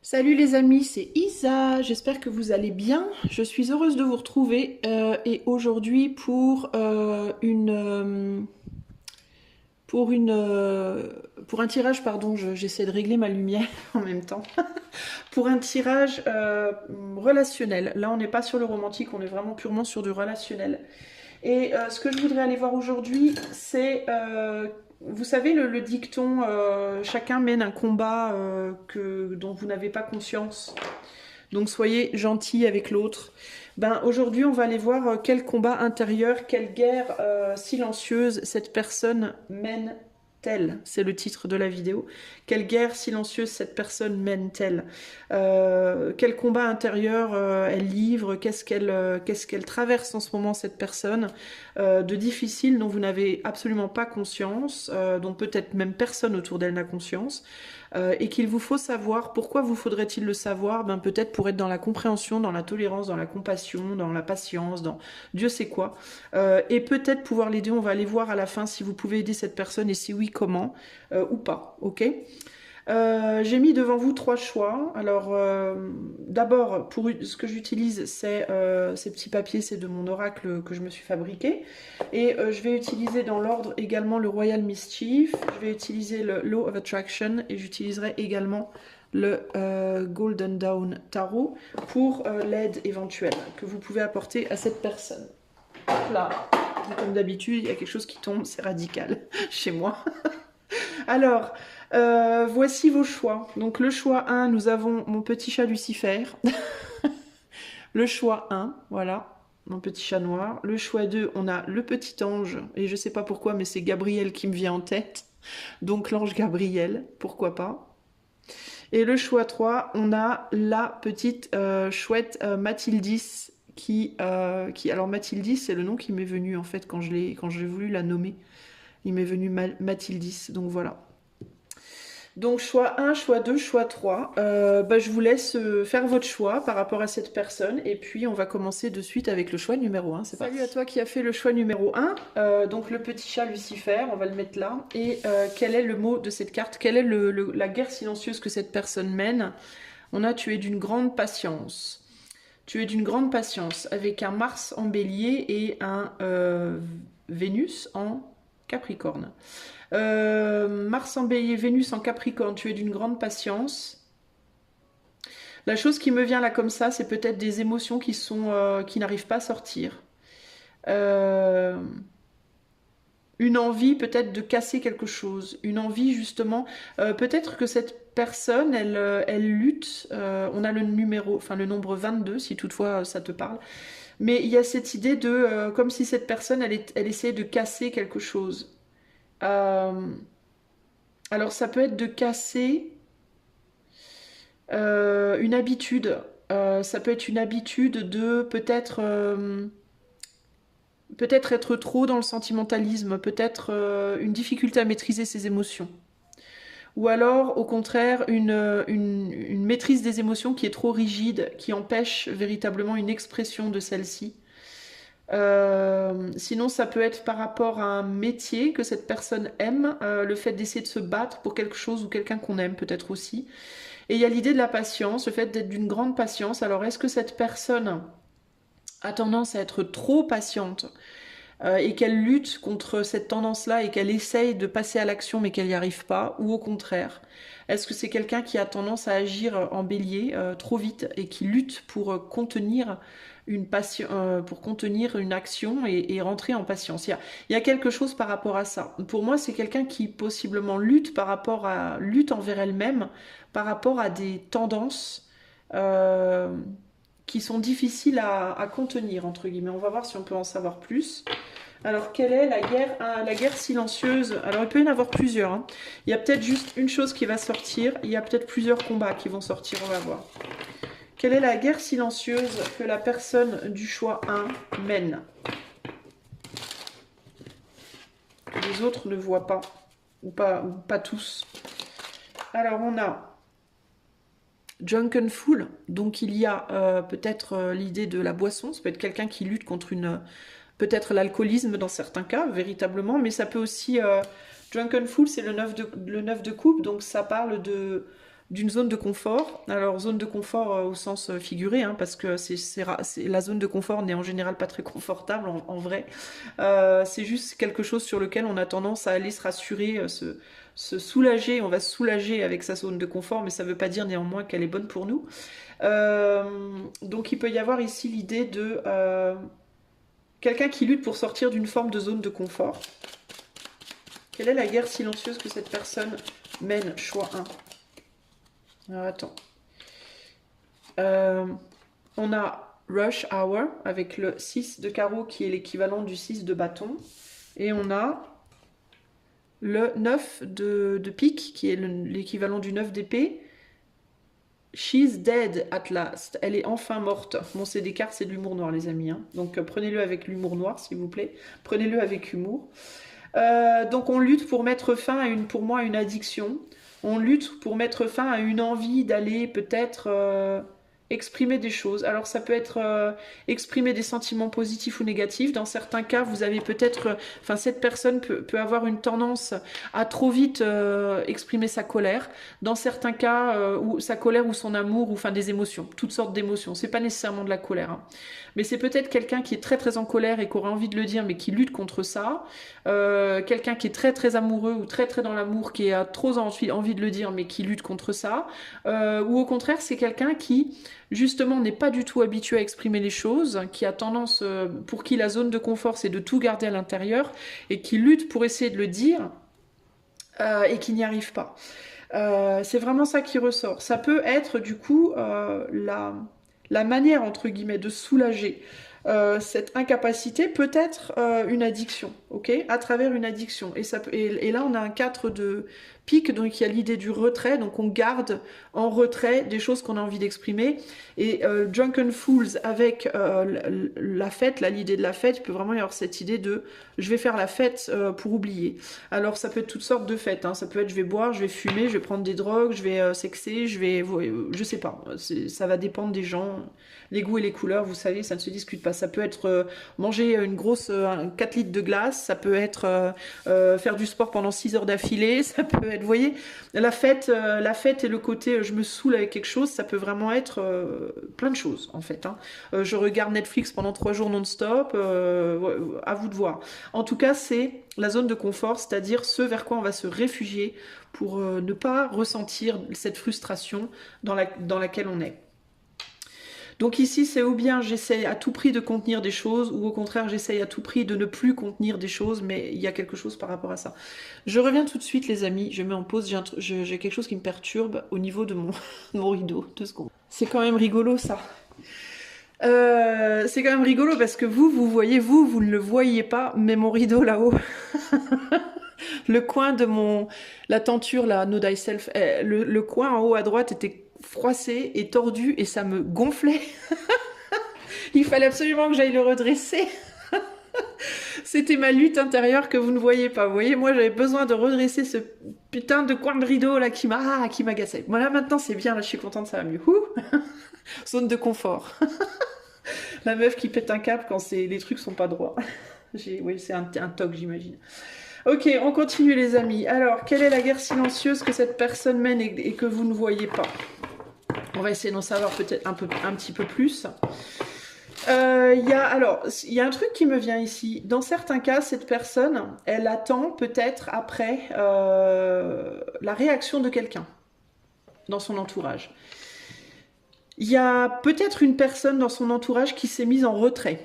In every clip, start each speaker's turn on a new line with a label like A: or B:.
A: Salut les amis, c'est Isa, j'espère que vous allez bien. Je suis heureuse de vous retrouver et aujourd'hui pour un tirage, pardon, j'essaie de régler ma lumière en même temps, pour un tirage relationnel. Là on n'est pas sur le romantique, on est vraiment purement sur du relationnel. Et ce que je voudrais aller voir aujourd'hui, c'est, vous savez, le dicton chacun mène un combat dont vous n'avez pas conscience. Donc soyez gentil avec l'autre. Ben, aujourd'hui, on va aller voir quel combat intérieur, quelle guerre silencieuse cette personne mène-t-elle. C'est le titre de la vidéo. Quelle guerre silencieuse cette personne mène-t-elle? Quel combat intérieur elle livre? Qu'est-ce qu'elle traverse en ce moment, cette personne de difficile dont vous n'avez absolument pas conscience, dont peut-être même personne autour d'elle n'a conscience, et qu'il vous faut savoir. Pourquoi vous faudrait-il le savoir? Ben, peut-être pour être dans la compréhension, dans la tolérance, dans la compassion, dans la patience, dans Dieu sait quoi. Et peut-être pouvoir l'aider. On va aller voir à la fin si vous pouvez aider cette personne et si oui, comment ou pas. Ok? J'ai mis devant vous trois choix. Alors, d'abord, ce que j'utilise, c'est ces petits papiers, c'est de mon oracle que je me suis fabriqué. Et je vais utiliser dans l'ordre également le Royal Mischief, je vais utiliser le Law of Attraction et j'utiliserai également le Golden Dawn Tarot pour l'aide éventuelle que vous pouvez apporter à cette personne. Hop là, comme d'habitude, il y a quelque chose qui tombe, c'est radical chez moi. Alors, voici vos choix. Donc le choix 1, nous avons mon petit chat Lucifer. Le choix 1, voilà, mon petit chat noir. Le choix 2, on a le petit ange. Et je sais pas pourquoi, mais c'est Gabriel qui me vient en tête. Donc l'ange Gabriel, pourquoi pas. Et le choix 3, on a la petite chouette Mathildis alors Mathildis, c'est le nom qui m'est venu en fait quand j'ai voulu la nommer. Il m'est venu Mathildis, donc voilà. Donc choix 1, choix 2, choix 3. Je vous laisse faire votre choix par rapport à cette personne. Et puis on va commencer de suite avec le choix numéro 1. C'est parti. Salut à toi qui a fait le choix numéro 1. Donc le petit chat Lucifer, on va le mettre là. Et quel est le mot de cette carte? Quelle est la guerre silencieuse que cette personne mène? On a tu es d'une grande patience. Tu es d'une grande patience avec un Mars en bélier et un Vénus en Capricorne. Mars en bélier, Vénus en Capricorne, tu es d'une grande patience. La chose qui me vient là comme ça, c'est peut-être des émotions qui n'arrivent pas à sortir. Une envie peut-être de casser quelque chose. Une envie justement, peut-être que cette personne, elle lutte. On a le numéro, enfin le nombre 22, si toutefois ça te parle. Mais il y a cette idée de, comme si cette personne, elle essayait de casser quelque chose. Alors ça peut être de casser une habitude. Ça peut être une habitude de peut-être être trop dans le sentimentalisme, peut-être une difficulté à maîtriser ses émotions. Ou alors, au contraire, une maîtrise des émotions qui est trop rigide, qui empêche véritablement une expression de celle-ci. Sinon, ça peut être par rapport à un métier que cette personne aime, le fait d'essayer de se battre pour quelque chose ou quelqu'un qu'on aime peut-être aussi. Et il y a l'idée de la patience, le fait d'être d'une grande patience. Alors, est-ce que cette personne a tendance à être trop patiente et qu'elle lutte contre cette tendance-là et qu'elle essaye de passer à l'action mais qu'elle n'y arrive pas? Ou au contraire, est-ce que c'est quelqu'un qui a tendance à agir en bélier trop vite et qui lutte pour contenir pour contenir une action et rentrer en patience? Il y a quelque chose par rapport à ça. Pour moi, c'est quelqu'un qui possiblement lutte envers elle-même par rapport à des tendances qui sont difficiles à contenir, entre guillemets. On va voir si on peut en savoir plus. Alors, quelle est la guerre silencieuse? Alors, il peut y en avoir plusieurs. Hein. Il y a peut-être juste une chose qui va sortir. Il y a peut-être plusieurs combats qui vont sortir. On va voir. Quelle est la guerre silencieuse que la personne du choix 1 mène? Que les autres ne voient pas. Ou pas tous. Alors, on a Drunken Fool. Donc, il y a peut-être l'idée de la boisson. Ça peut être quelqu'un qui lutte contre peut-être l'alcoolisme dans certains cas, véritablement, mais ça peut aussi... Drunken Fool, c'est le 9 de coupe, donc ça parle d'une zone de confort. Alors, zone de confort au sens figuré, hein, parce que la zone de confort n'est en général pas très confortable en vrai. C'est juste quelque chose sur lequel on a tendance à aller se rassurer, se soulager. On va se soulager avec sa zone de confort, mais ça ne veut pas dire néanmoins qu'elle est bonne pour nous. Donc, il peut y avoir ici l'idée de quelqu'un qui lutte pour sortir d'une forme de zone de confort. Quelle est la guerre silencieuse que cette personne mène? Choix 1. Alors, attends. On a Rush Hour avec le 6 de carreau qui est l'équivalent du 6 de bâton. Et on a le 9 de pique qui est l'équivalent du 9 d'épée. She's dead at last. Elle est enfin morte. Bon, c'est des cartes, c'est de l'humour noir, les amis. Hein. Donc, prenez-le avec l'humour noir, s'il vous plaît. Prenez-le avec humour. Donc, on lutte pour mettre fin à pour moi, une addiction. On lutte pour mettre fin à une envie d'aller peut-être exprimer des choses. Alors ça peut être exprimer des sentiments positifs ou négatifs. Dans certains cas, vous avez peut-être, enfin cette personne peut avoir une tendance à trop vite exprimer sa colère. Dans certains cas, ou sa colère ou son amour, ou enfin des émotions, toutes sortes d'émotions. C'est pas nécessairement de la colère, hein. Mais c'est peut-être quelqu'un qui est très très en colère et qui aurait envie de le dire, mais qui lutte contre ça. Quelqu'un qui est très très amoureux ou très très dans l'amour, qui a trop envie de le dire, mais qui lutte contre ça. Ou au contraire, c'est quelqu'un qui justement n'est pas du tout habitué à exprimer les choses, qui a tendance, pour qui la zone de confort c'est de tout garder à l'intérieur, et qui lutte pour essayer de le dire, et qui n'y arrive pas. C'est vraiment ça qui ressort. Ça peut être du coup la manière entre guillemets de soulager cette incapacité, peut être une addiction, ok, à travers une addiction. Et là on a un 4 de pique, donc il y a l'idée du retrait, donc on garde en retrait des choses qu'on a envie d'exprimer. Et Drunken Fools avec la fête, l'idée de la fête, il peut vraiment y avoir cette idée de je vais faire la fête pour oublier. Alors ça peut être toutes sortes de fêtes, hein. Ça peut être je vais boire, je vais fumer, je vais prendre des drogues, je vais sexer, je sais pas, ça va dépendre des gens. Les goûts et les couleurs, vous savez, ça ne se discute pas. Ça peut être manger une grosse 4 litres de glace, ça peut être faire du sport pendant 6 heures d'affilée, ça peut être, vous voyez, la fête et le côté je me saoule avec quelque chose, ça peut vraiment être plein de choses en fait, hein. Je regarde Netflix pendant 3 jours non-stop, à vous de voir. En tout cas, c'est la zone de confort, c'est-à-dire ce vers quoi on va se réfugier pour ne pas ressentir cette frustration dans laquelle on est. Donc ici, c'est ou bien j'essaye à tout prix de contenir des choses, ou au contraire, j'essaye à tout prix de ne plus contenir des choses, mais il y a quelque chose par rapport à ça. Je reviens tout de suite, les amis, je mets en pause, j'ai quelque chose qui me perturbe au niveau de mon rideau. 2 secondes. C'est quand même rigolo, ça. C'est quand même rigolo parce que vous voyez, vous ne le voyez pas, mais mon rideau là-haut... Le coin de la tenture, la Know Thyself, le coin en haut à droite était froissé et tordu et ça me gonflait. Il fallait absolument que j'aille le redresser. C'était ma lutte intérieure que vous ne voyez pas. Vous voyez, moi j'avais besoin de redresser ce putain de coin de rideau là qui m'agaçait. Voilà, maintenant c'est bien, là je suis contente, ça va mieux. Zone de confort. La meuf qui pète un câble quand les trucs sont pas droits. Oui, c'est un toc, j'imagine. Ok, on continue les amis. Alors, quelle est la guerre silencieuse que cette personne mène et que vous ne voyez pas? On va essayer d'en savoir peut-être un petit peu plus. Il y a un truc qui me vient ici. Dans certains cas, cette personne, elle attend peut-être après la réaction de quelqu'un dans son entourage. Il y a peut-être une personne dans son entourage qui s'est mise en retrait,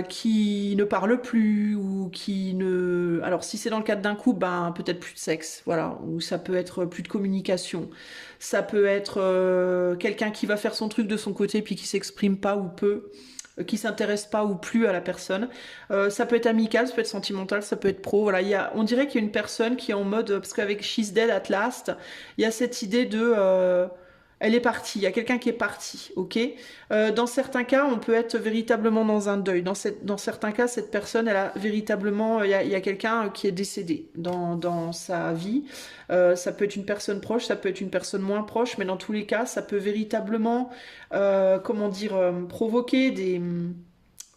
A: qui ne parle plus, ou qui ne... Alors si c'est dans le cadre d'un couple, ben peut-être plus de sexe, voilà, ou ça peut être plus de communication, ça peut être quelqu'un qui va faire son truc de son côté puis qui s'exprime pas ou peu, qui s'intéresse pas ou plus à la personne. Ça peut être amical, ça peut être sentimental, ça peut être pro, voilà, on dirait qu'il y a une personne qui est en mode, parce qu'avec She's Dead at Last, il y a cette idée de... elle est partie, il y a quelqu'un qui est parti, ok. Dans certains cas, on peut être véritablement dans un deuil. Dans certains cas, cette personne, elle a véritablement, il y a quelqu'un qui est décédé dans sa vie. Ça peut être une personne proche, ça peut être une personne moins proche, mais dans tous les cas, ça peut véritablement, provoquer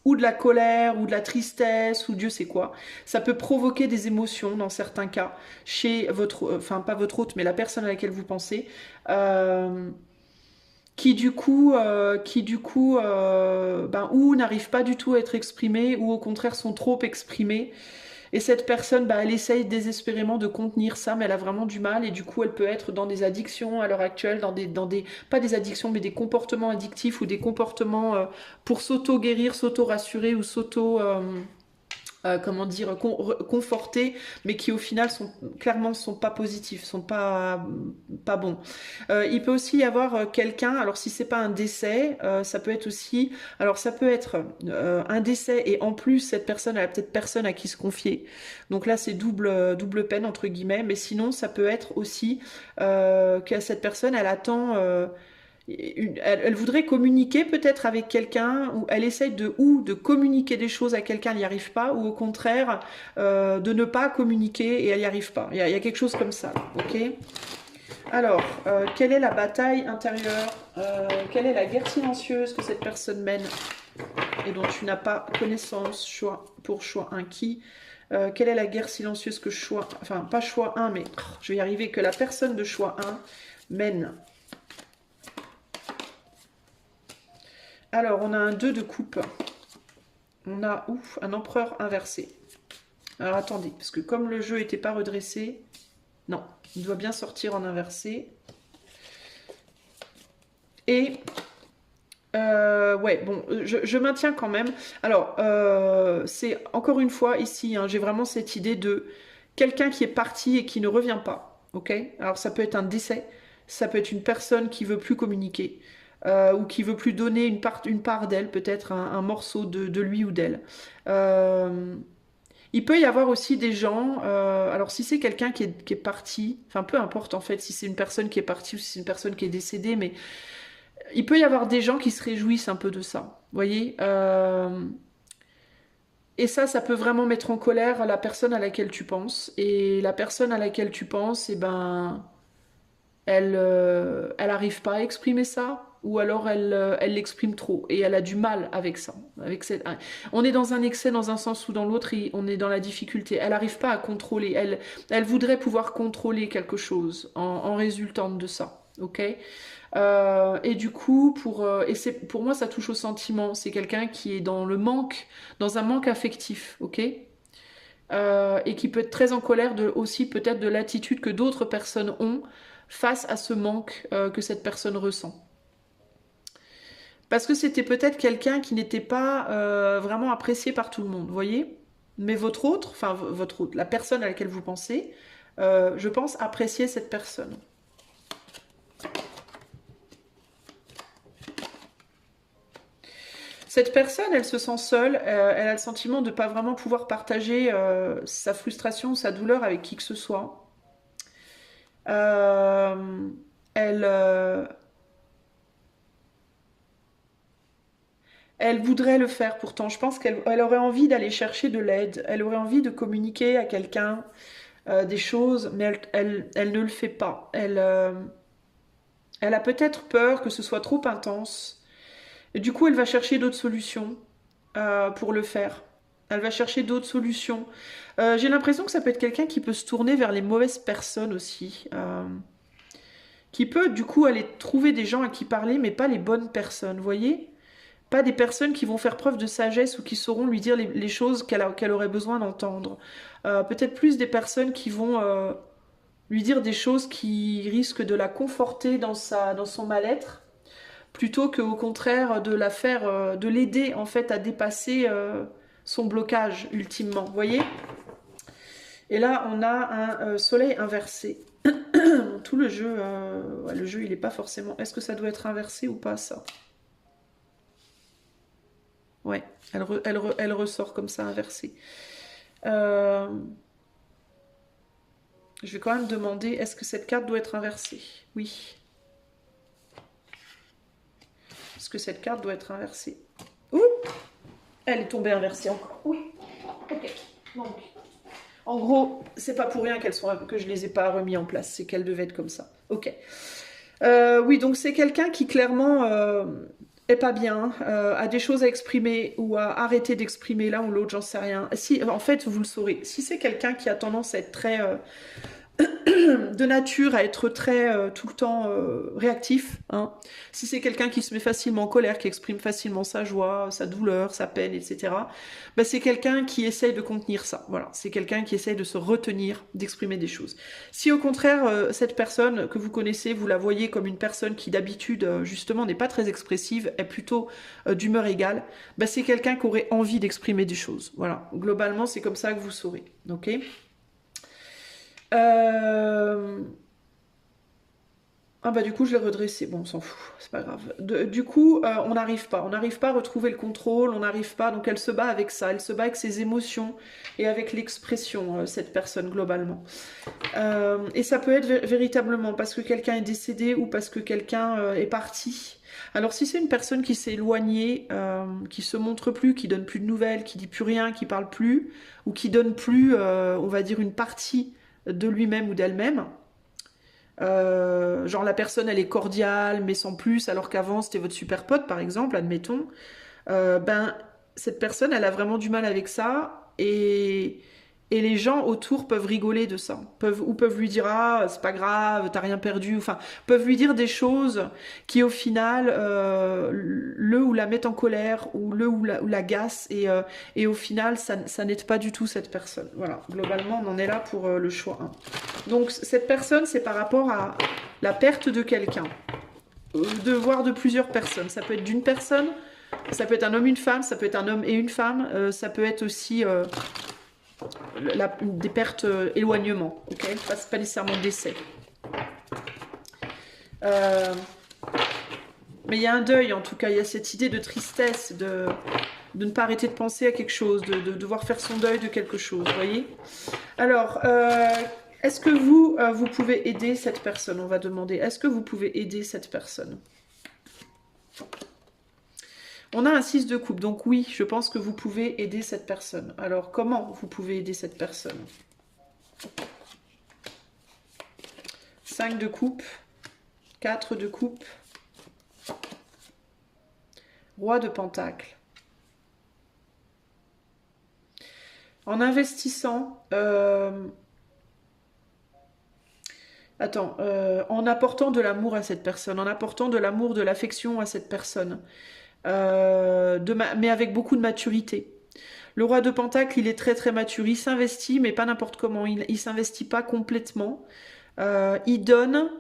A: ou de la colère, ou de la tristesse, ou Dieu sait quoi. Ça peut provoquer des émotions dans certains cas chez votre, enfin pas votre hôte, mais la personne à laquelle vous pensez, ben, ou n'arrivent pas du tout à être exprimées, ou au contraire sont trop exprimées. Et cette personne, bah, elle essaye désespérément de contenir ça, mais elle a vraiment du mal. Et du coup, elle peut être dans des addictions à l'heure actuelle, pas des addictions, mais des comportements addictifs ou des comportements pour s'auto-guérir, s'auto-rassurer ou comment dire, confortés, mais qui au final clairement sont pas positifs, sont pas bons. Il peut aussi y avoir quelqu'un, alors si c'est pas un décès, ça peut être aussi, alors ça peut être un décès et en plus cette personne, elle a peut-être personne à qui se confier. Donc là c'est double peine entre guillemets, mais sinon ça peut être aussi que cette personne, elle attend. Elle voudrait communiquer peut-être avec quelqu'un, ou elle essaye de communiquer des choses à quelqu'un, elle n'y arrive pas, ou au contraire de ne pas communiquer et elle n'y arrive pas. Il y a quelque chose comme ça, ok? Alors, quelle est la bataille intérieure? Quelle est la guerre silencieuse que cette personne mène et dont tu n'as pas connaissance? Choix 1 qui? Quelle est la guerre silencieuse que enfin pas choix 1, mais je vais y arriver, que la personne de choix 1 mène? Alors, on a un 2 de coupe. On a un empereur inversé. Alors, attendez, parce que comme le jeu n'était pas redressé... Non, il doit bien sortir en inversé. Et... ouais, bon, je maintiens quand même. Alors, c'est encore une fois ici, hein, j'ai vraiment cette idée de quelqu'un qui est parti et qui ne revient pas. Ok? Alors, ça peut être un décès, ça peut être une personne qui veut plus communiquer. Ou qui veut plus donner une part d'elle, peut-être un morceau de lui ou d'elle. Il peut y avoir aussi des gens, alors si c'est quelqu'un qui est parti, enfin peu importe en fait si c'est une personne qui est partie ou si c'est une personne qui est décédée, mais il peut y avoir des gens qui se réjouissent un peu de ça, vous voyez. Et ça peut vraiment mettre en colère la personne à laquelle tu penses. Et la personne à laquelle tu penses, eh ben, elle arrive pas à exprimer ça, ou alors elle l'exprime trop et elle a du mal avec ça. On est dans un excès dans un sens ou dans l'autre, on est dans la difficulté. Elle n'arrive pas à contrôler. Elle voudrait pouvoir contrôler quelque chose en résultant de ça. Ok. Et du coup, pour moi, ça touche au sentiment. C'est quelqu'un qui est dans le manque, dans un manque affectif. Ok. Et qui peut être très en colère aussi peut-être de l'attitude que d'autres personnes ont face à ce manque que cette personne ressent. Parce que c'était peut-être quelqu'un qui n'était pas vraiment apprécié par tout le monde, vous voyez? Mais votre autre, la personne à laquelle vous pensez, je pense apprécier cette personne. Cette personne, elle se sent seule, elle a le sentiment de ne pas vraiment pouvoir partager sa frustration, sa douleur avec qui que ce soit. Elle, Elle voudrait le faire pourtant. Je pense qu'elle aurait envie d'aller chercher de l'aide. Elle aurait envie de communiquer à quelqu'un des choses, mais elle ne le fait pas. Elle a peut-être peur que ce soit trop intense. Et du coup, elle va chercher d'autres solutions pour le faire. Elle va chercher d'autres solutions. J'ai l'impression que ça peut être quelqu'un qui peut se tourner vers les mauvaises personnes aussi. Qui peut du coup aller trouver des gens à qui parler, mais pas les bonnes personnes, vous voyez? Pas des personnes qui vont faire preuve de sagesse ou qui sauront lui dire les choses qu'elle aurait besoin d'entendre. Peut-être plus des personnes qui vont lui dire des choses qui risquent de la conforter dans son mal-être, plutôt qu'au contraire de l'aider en fait à dépasser son blocage ultimement. Vous voyez? Et là, on a un soleil inversé. Tout le jeu, le jeu, il n'est pas forcément... Est-ce que ça doit être inversé ou pas, ça? Ouais, elle ressort comme ça, inversée. Je vais quand même demander, est-ce que cette carte doit être inversée? Oui. Est-ce que cette carte doit être inversée? Ouh! Elle est tombée inversée encore. Oui. Ok. Donc, en gros, c'est pas pour rien que je les ai pas remis en place. C'est qu'elles devaient être comme ça. Ok. Oui, donc c'est quelqu'un qui clairement est pas bien, a des choses à exprimer ou à arrêter d'exprimer l'un ou l'autre, j'en sais rien. Si, en fait, vous le saurez. Si c'est quelqu'un qui a tendance à être très de nature à être très tout le temps réactif, hein. Si c'est quelqu'un qui se met facilement en colère, qui exprime facilement sa joie, sa douleur, sa peine, etc., bah, c'est quelqu'un qui essaye de contenir ça. Voilà, c'est quelqu'un qui essaye de se retenir, d'exprimer des choses. Si au contraire, cette personne que vous connaissez, vous la voyez comme une personne qui d'habitude, justement, n'est pas très expressive, est plutôt d'humeur égale, bah, c'est quelqu'un qui aurait envie d'exprimer des choses. Voilà, globalement, c'est comme ça que vous saurez. Ok. Euh, Ah bah du coup je l'ai redressé, bon on s'en fout, c'est pas grave. Du coup on n'arrive pas à retrouver le contrôle, on n'arrive pas, donc elle se bat avec ça, elle se bat avec ses émotions et avec l'expression, cette personne globalement. Et ça peut être véritablement parce que quelqu'un est décédé ou parce que quelqu'un est parti. Alors si c'est une personne qui s'est éloignée, qui se montre plus, qui donne plus de nouvelles, qui dit plus rien, qui parle plus, ou qui donne plus, on va dire, une partie de lui-même ou d'elle-même, genre la personne elle est cordiale mais sans plus alors qu'avant c'était votre super pote par exemple, admettons, ben cette personne elle a vraiment du mal avec ça et les gens autour peuvent rigoler de ça, peuvent lui dire ah c'est pas grave, t'as rien perdu, enfin peuvent lui dire des choses qui au final le ou la mettent en colère ou le ou l'agace et au final ça n'aide pas du tout cette personne. Voilà, globalement on en est là pour le choix 1. Donc cette personne c'est par rapport à la perte de quelqu'un, de voir de plusieurs personnes, ça peut être d'une personne, ça peut être un homme, une femme, ça peut être un homme et une femme, ça peut être aussi des pertes éloignement, ok, pas nécessairement décès. Mais il y a un deuil en tout cas, il y a cette idée de tristesse, de ne pas arrêter de penser à quelque chose, de devoir faire son deuil de quelque chose, vous voyez. Alors, est-ce que vous pouvez aider cette personne? On va demander, est-ce que vous pouvez aider cette personne? On a un 6 de coupe, donc oui, je pense que vous pouvez aider cette personne. Alors, comment vous pouvez aider cette personne? 5 de coupe, 4 de coupe, roi de pentacle. En investissant, en apportant de l'amour à cette personne, en apportant de l'amour, de l'affection à cette personne, mais avec beaucoup de maturité. Le roi de Pentacle, il est très très mature, il s'investit, mais pas n'importe comment, il s'investit pas complètement. Il donne,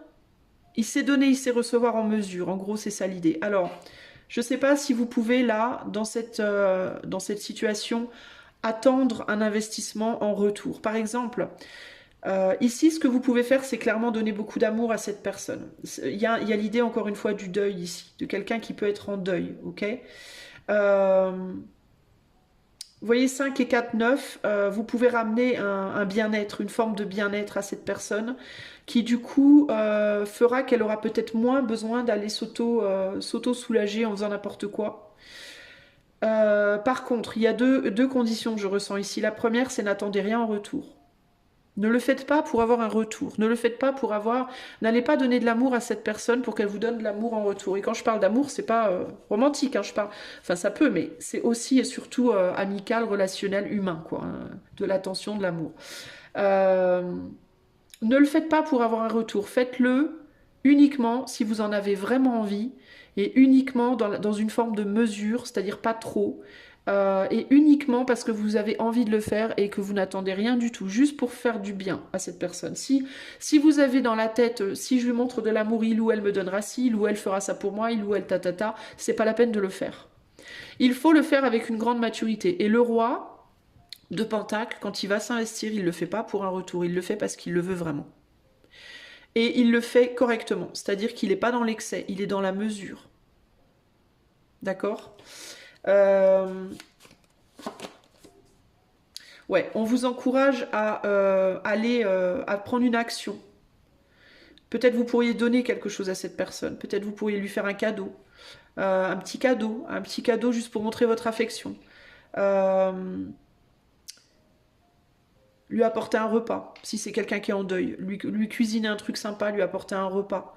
A: il sait donner, il sait recevoir en mesure. En gros, c'est ça l'idée. Alors, je ne sais pas si vous pouvez là, dans cette situation, attendre un investissement en retour. Par exemple, ici, ce que vous pouvez faire, c'est clairement donner beaucoup d'amour à cette personne. Il y a l'idée, encore une fois, du deuil ici, de quelqu'un qui peut être en deuil, ok. Vous voyez 5 et 4, 9, vous pouvez ramener un bien-être, une forme de bien-être à cette personne qui du coup fera qu'elle aura peut-être moins besoin d'aller s'auto-soulager en faisant n'importe quoi. Par contre, il y a deux conditions que je ressens ici. La première, c'est n'attendez rien en retour. Ne le faites pas pour avoir un retour. Ne le faites pas pour avoir... N'allez pas donner de l'amour à cette personne pour qu'elle vous donne de l'amour en retour. Et quand je parle d'amour, c'est pas romantique, hein, je parle... Enfin, ça peut, mais c'est aussi et surtout amical, relationnel, humain, quoi. Hein, de l'attention, de l'amour. Ne le faites pas pour avoir un retour. Faites-le uniquement si vous en avez vraiment envie et uniquement dans une forme de mesure, c'est-à-dire pas trop. Et uniquement parce que vous avez envie de le faire et que vous n'attendez rien du tout, juste pour faire du bien à cette personne. Si vous avez dans la tête, si je lui montre de l'amour, il ou elle me donnera ci, il ou elle fera ça pour moi, il ou elle ta, c'est pas la peine de le faire. Il faut le faire avec une grande maturité. Et le roi de Pentacle, quand il va s'investir, il le fait pas pour un retour, il le fait parce qu'il le veut vraiment. Et il le fait correctement, c'est-à-dire qu'il n'est pas dans l'excès, il est dans la mesure. D'accord ? Ouais, on vous encourage à aller à prendre une action. Peut-être vous pourriez donner quelque chose à cette personne. Peut-être vous pourriez lui faire un cadeau. Un petit cadeau juste pour montrer votre affection. Lui apporter un repas, si c'est quelqu'un qui est en deuil. Lui cuisiner un truc sympa, lui apporter un repas.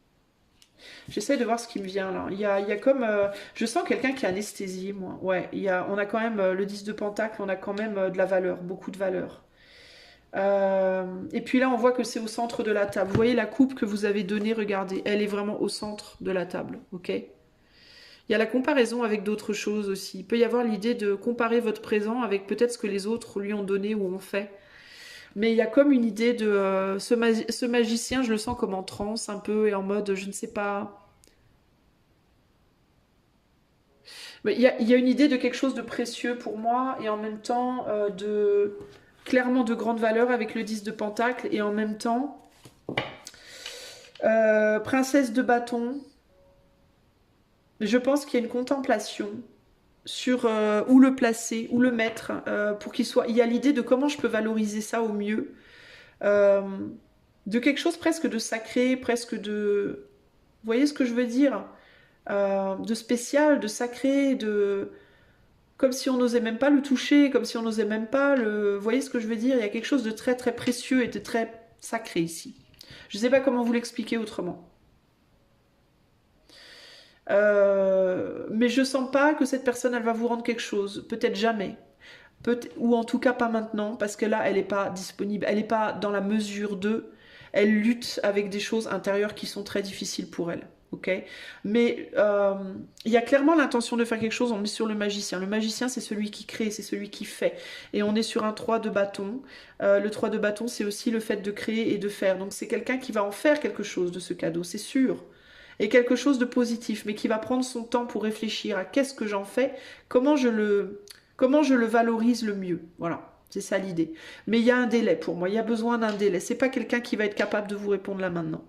A: J'essaie de voir ce qui me vient là. Il y a comme... je sens quelqu'un qui est anesthésié, moi. Ouais, on a quand même le 10 de Pentacle, on a quand même de la valeur, beaucoup de valeur. Et puis là, on voit que c'est au centre de la table. Vous voyez la coupe que vous avez donnée, regardez. Elle est vraiment au centre de la table, ok? Il y a la comparaison avec d'autres choses aussi. Il peut y avoir l'idée de comparer votre présent avec peut-être ce que les autres lui ont donné ou ont fait. Mais il y a comme une idée de... ce magicien, je le sens comme en transe un peu et en mode, je ne sais pas... Mais il y a une idée de quelque chose de précieux pour moi et en même temps de clairement de grande valeur avec le 10 de Pentacle et en même temps princesse de bâton. Je pense qu'il y a une contemplation sur où le placer, où le mettre pour qu'il soit... Il y a l'idée de comment je peux valoriser ça au mieux. Euh, de quelque chose presque de sacré, presque de... Vous voyez ce que je veux dire? De spécial, de sacré, de... Comme si on n'osait même pas le toucher, comme si on n'osait même pas le... Vous voyez ce que je veux dire? Il y a quelque chose de très très précieux et de très sacré ici. Je ne sais pas comment vous l'expliquer autrement. Mais je sens pas que cette personne, elle va vous rendre quelque chose. Peut-être jamais. Ou en tout cas pas maintenant, parce que là, elle n'est pas disponible. Elle n'est pas dans la mesure de... Elle lutte avec des choses intérieures qui sont très difficiles pour elle. Ok, mais il y a clairement l'intention de faire quelque chose. On est sur le magicien. Le magicien, c'est celui qui crée, c'est celui qui fait. Et on est sur un 3 de bâton. Le 3 de bâton, c'est aussi le fait de créer et de faire. Donc c'est quelqu'un qui va en faire quelque chose de ce cadeau, c'est sûr. Et quelque chose de positif, mais qui va prendre son temps pour réfléchir à qu'est-ce que j'en fais, comment je le valorise le mieux. Voilà. C'est ça l'idée. Mais il y a un délai pour moi. Il y a besoin d'un délai. C'est pas quelqu'un qui va être capable de vous répondre là maintenant.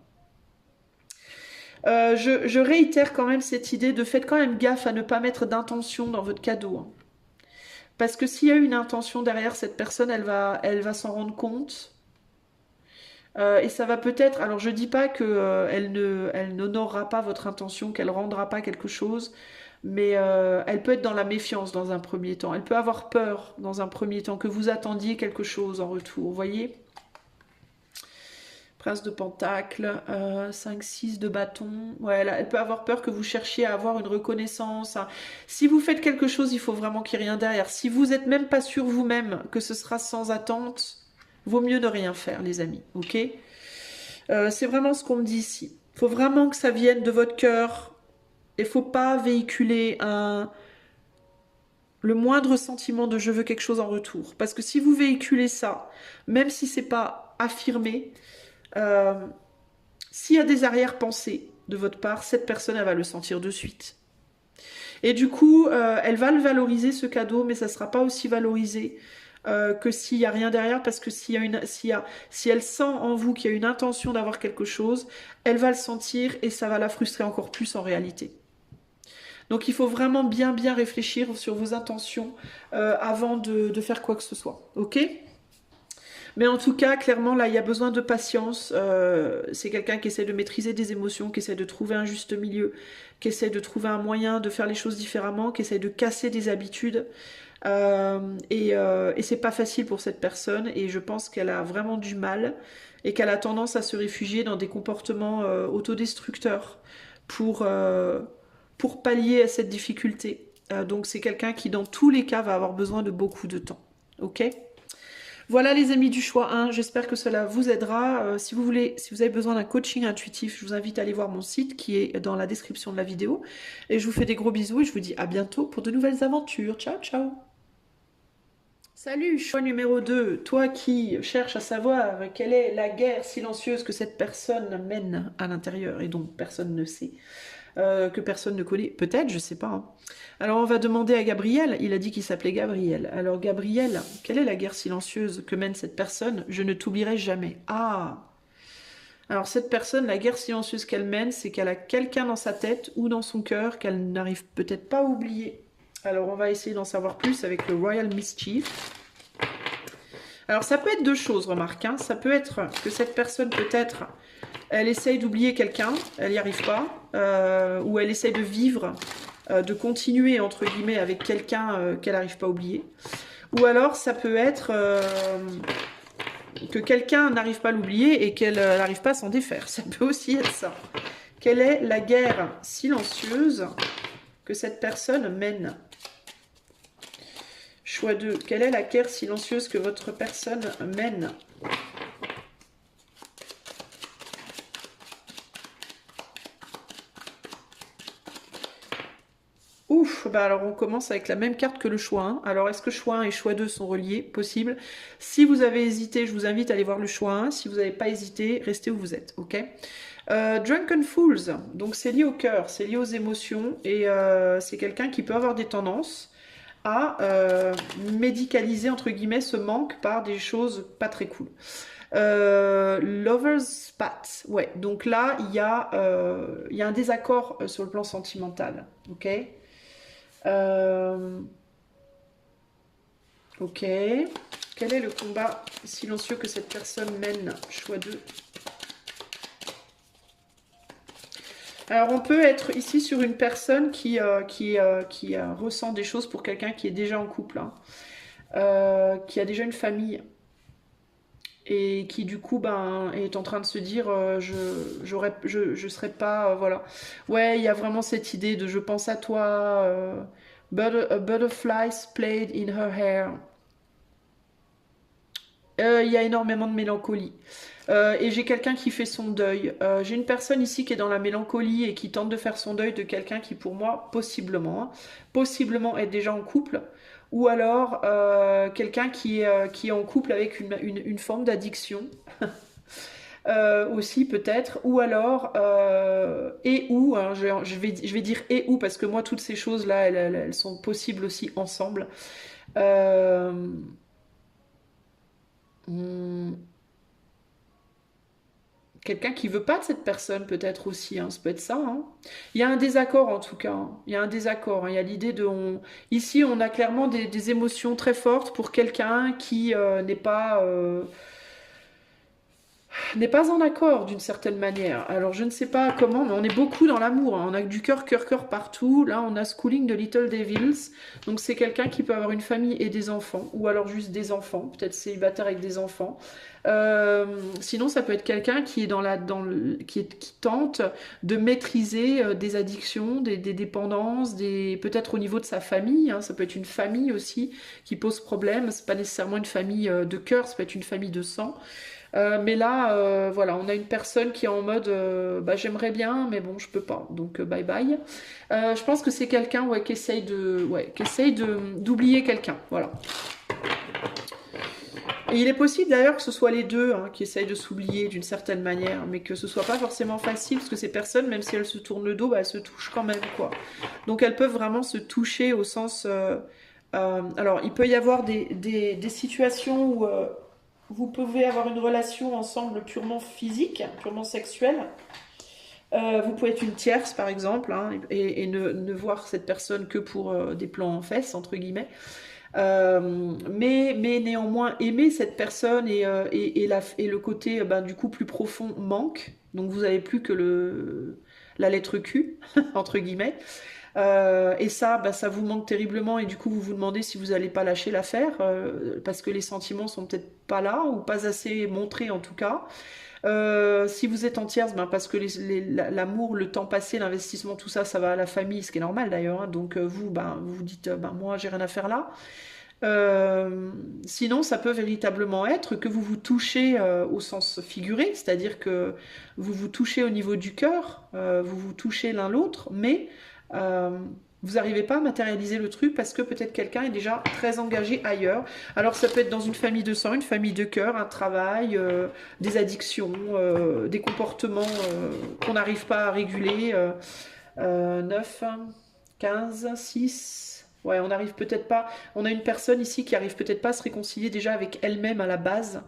A: Je réitère quand même cette idée de faites quand même gaffe à ne pas mettre d'intention dans votre cadeau. Hein. Parce que s'il y a une intention derrière, cette personne, elle va s'en rendre compte. Et ça va peut-être... Alors je dis pas que elle n'honorera pas votre intention, qu'elle rendra pas quelque chose, mais elle peut être dans la méfiance dans un premier temps. Elle peut avoir peur dans un premier temps, que vous attendiez quelque chose en retour, vous voyez ? Prince de Pentacle, 5-6 de bâton. Ouais, elle peut avoir peur que vous cherchiez à avoir une reconnaissance. Hein. Si vous faites quelque chose, il faut vraiment qu'il n'y ait rien derrière. Si vous n'êtes même pas sûr vous-même que ce sera sans attente, vaut mieux ne rien faire, les amis. Ok ? C'est vraiment ce qu'on me dit ici. Il faut vraiment que ça vienne de votre cœur. Il ne faut pas véhiculer le moindre sentiment de je veux quelque chose en retour. Parce que si vous véhiculez ça, même si c'est pas affirmé, s'il y a des arrière-pensées de votre part, cette personne, elle va le sentir de suite. Et du coup, elle va le valoriser, ce cadeau, mais ça ne sera pas aussi valorisé que s'il n'y a rien derrière, parce que si elle sent en vous qu'il y a une intention d'avoir quelque chose, elle va le sentir et ça va la frustrer encore plus en réalité. Donc il faut vraiment bien réfléchir sur vos intentions avant de faire quoi que ce soit. Ok ? Mais en tout cas, clairement, là, il y a besoin de patience. C'est quelqu'un qui essaie de maîtriser des émotions, qui essaie de trouver un juste milieu, qui essaie de trouver un moyen de faire les choses différemment, qui essaie de casser des habitudes. Et c'est pas facile pour cette personne. Et je pense qu'elle a vraiment du mal et qu'elle a tendance à se réfugier dans des comportements autodestructeurs pour pallier à cette difficulté. Donc c'est quelqu'un qui, dans tous les cas, va avoir besoin de beaucoup de temps. Ok ? Voilà les amis du choix 1, j'espère que cela vous aidera. Si vous avez besoin d'un coaching intuitif, je vous invite à aller voir mon site qui est dans la description de la vidéo. Et je vous fais des gros bisous et je vous dis à bientôt pour de nouvelles aventures. Ciao, ciao. Salut, choix numéro 2, toi qui cherches à savoir quelle est la guerre silencieuse que cette personne mène à l'intérieur et dont personne ne sait. Que personne ne connaît. Peut-être, je sais pas. Hein. Alors on va demander à Gabriel, il a dit qu'il s'appelait Gabriel. Alors Gabriel, quelle est la guerre silencieuse que mène cette personne? Je ne t'oublierai jamais. Ah! Alors cette personne, la guerre silencieuse qu'elle mène, c'est qu'elle a quelqu'un dans sa tête ou dans son cœur qu'elle n'arrive peut-être pas à oublier. Alors on va essayer d'en savoir plus avec le Royal Mischief. Alors ça peut être deux choses, remarque. Hein. Ça peut être que cette personne, peut-être, elle essaye d'oublier quelqu'un, elle n'y arrive pas, ou elle essaye de vivre, de continuer, entre guillemets, avec quelqu'un qu'elle n'arrive pas à oublier. Ou alors ça peut être que quelqu'un n'arrive pas à l'oublier et qu'elle n'arrive pas à s'en défaire. Ça peut aussi être ça. Quelle est la guerre silencieuse que cette personne mène? Choix 2. Quelle est la guerre silencieuse que votre personne mène? Ouf, bah alors on commence avec la même carte que le choix 1. Alors est-ce que choix 1 et choix 2 sont reliés? Possible. Si vous avez hésité, je vous invite à aller voir le choix 1. Si vous n'avez pas hésité, restez où vous êtes, ok? Drunken Fools, donc c'est lié au cœur, c'est lié aux émotions et c'est quelqu'un qui peut avoir des tendances à médicaliser entre guillemets ce manque par des choses pas très cool. Lover's Spat, ouais, donc là il y a un désaccord sur le plan sentimental, ok? Ok. Quel est le combat silencieux que cette personne mène? Choix 2. Alors on peut être ici sur une personne qui ressent des choses pour quelqu'un qui est déjà en couple, hein, qui a déjà une famille et qui du coup ben, est en train de se dire je serais pas voilà. Ouais, il y a vraiment cette idée de je pense à toi, a butterfly played in her hair. Il y a énormément de mélancolie. Et j'ai quelqu'un qui fait son deuil. J'ai une personne ici qui est dans la mélancolie et qui tente de faire son deuil de quelqu'un qui, pour moi, possiblement, hein, possiblement est déjà en couple. Ou alors quelqu'un qui est en couple avec une forme d'addiction. Aussi peut-être. Ou alors, et ou, hein, je vais dire et ou, parce que moi, toutes ces choses-là, elles sont possibles aussi ensemble. Euh, hmm, Quelqu'un qui veut pas de cette personne peut-être aussi, hein, ça peut être ça. Hein. Il y a un désaccord en tout cas, hein. Il y a un désaccord, hein. Il y a l'idée de... Ici on a clairement des émotions très fortes pour quelqu'un qui n'est pas en accord d'une certaine manière. Alors je ne sais pas comment, mais on est beaucoup dans l'amour, hein. On a du cœur, cœur, cœur partout. Là on a Schooling de Little Devils. Donc c'est quelqu'un qui peut avoir une famille et des enfants, ou alors juste des enfants, peut-être célibataire avec des enfants. Sinon ça peut être quelqu'un qui est qui tente de maîtriser des addictions, des dépendances, peut-être au niveau de sa famille, hein. Ça peut être une famille aussi qui pose problème. C'est pas nécessairement une famille de cœur, ça peut être une famille de sang. Mais là, voilà, on a une personne qui est en mode bah, j'aimerais bien, mais bon, je peux pas. Donc bye bye. Je pense que c'est quelqu'un ouais, qui essaye d'oublier quelqu'un. Voilà. Et il est possible d'ailleurs que ce soit les deux hein, qui essayent de s'oublier d'une certaine manière, mais que ce soit pas forcément facile, parce que ces personnes, même si elles se tournent le dos, bah, elles se touchent quand même, quoi. Donc elles peuvent vraiment se toucher au sens... alors, il peut y avoir des situations où vous pouvez avoir une relation ensemble purement physique, purement sexuelle. Vous pouvez être une tierce, par exemple, hein, et ne voir cette personne que pour des plans en fesses, entre guillemets. Mais néanmoins, aimer cette personne et le côté ben, du coup plus profond manque. Donc vous n'avez plus que la lettre Q, entre guillemets. Et ça, bah, ça vous manque terriblement et du coup vous vous demandez si vous n'allez pas lâcher l'affaire parce que les sentiments sont peut-être pas là ou pas assez montrés en tout cas. Si vous êtes en tierce, ben parce que l'amour, le temps passé, l'investissement, tout ça, ça va à la famille, ce qui est normal d'ailleurs. Hein. Donc vous, ben, vous vous dites, ben, moi j'ai rien à faire là. Sinon, ça peut véritablement être que vous vous touchez au sens figuré, c'est-à-dire que vous vous touchez au niveau du cœur, vous vous touchez l'un l'autre, mais euh, vous n'arrivez pas à matérialiser le truc parce que peut-être quelqu'un est déjà très engagé ailleurs. Alors ça peut être dans une famille de sang, une famille de cœur, un travail, des addictions, des comportements qu'on n'arrive pas à réguler. 9, 15, 6... Ouais, on n'arrive peut-être pas. On a une personne ici qui arrive peut-être pas à se réconcilier déjà avec elle-même à la base.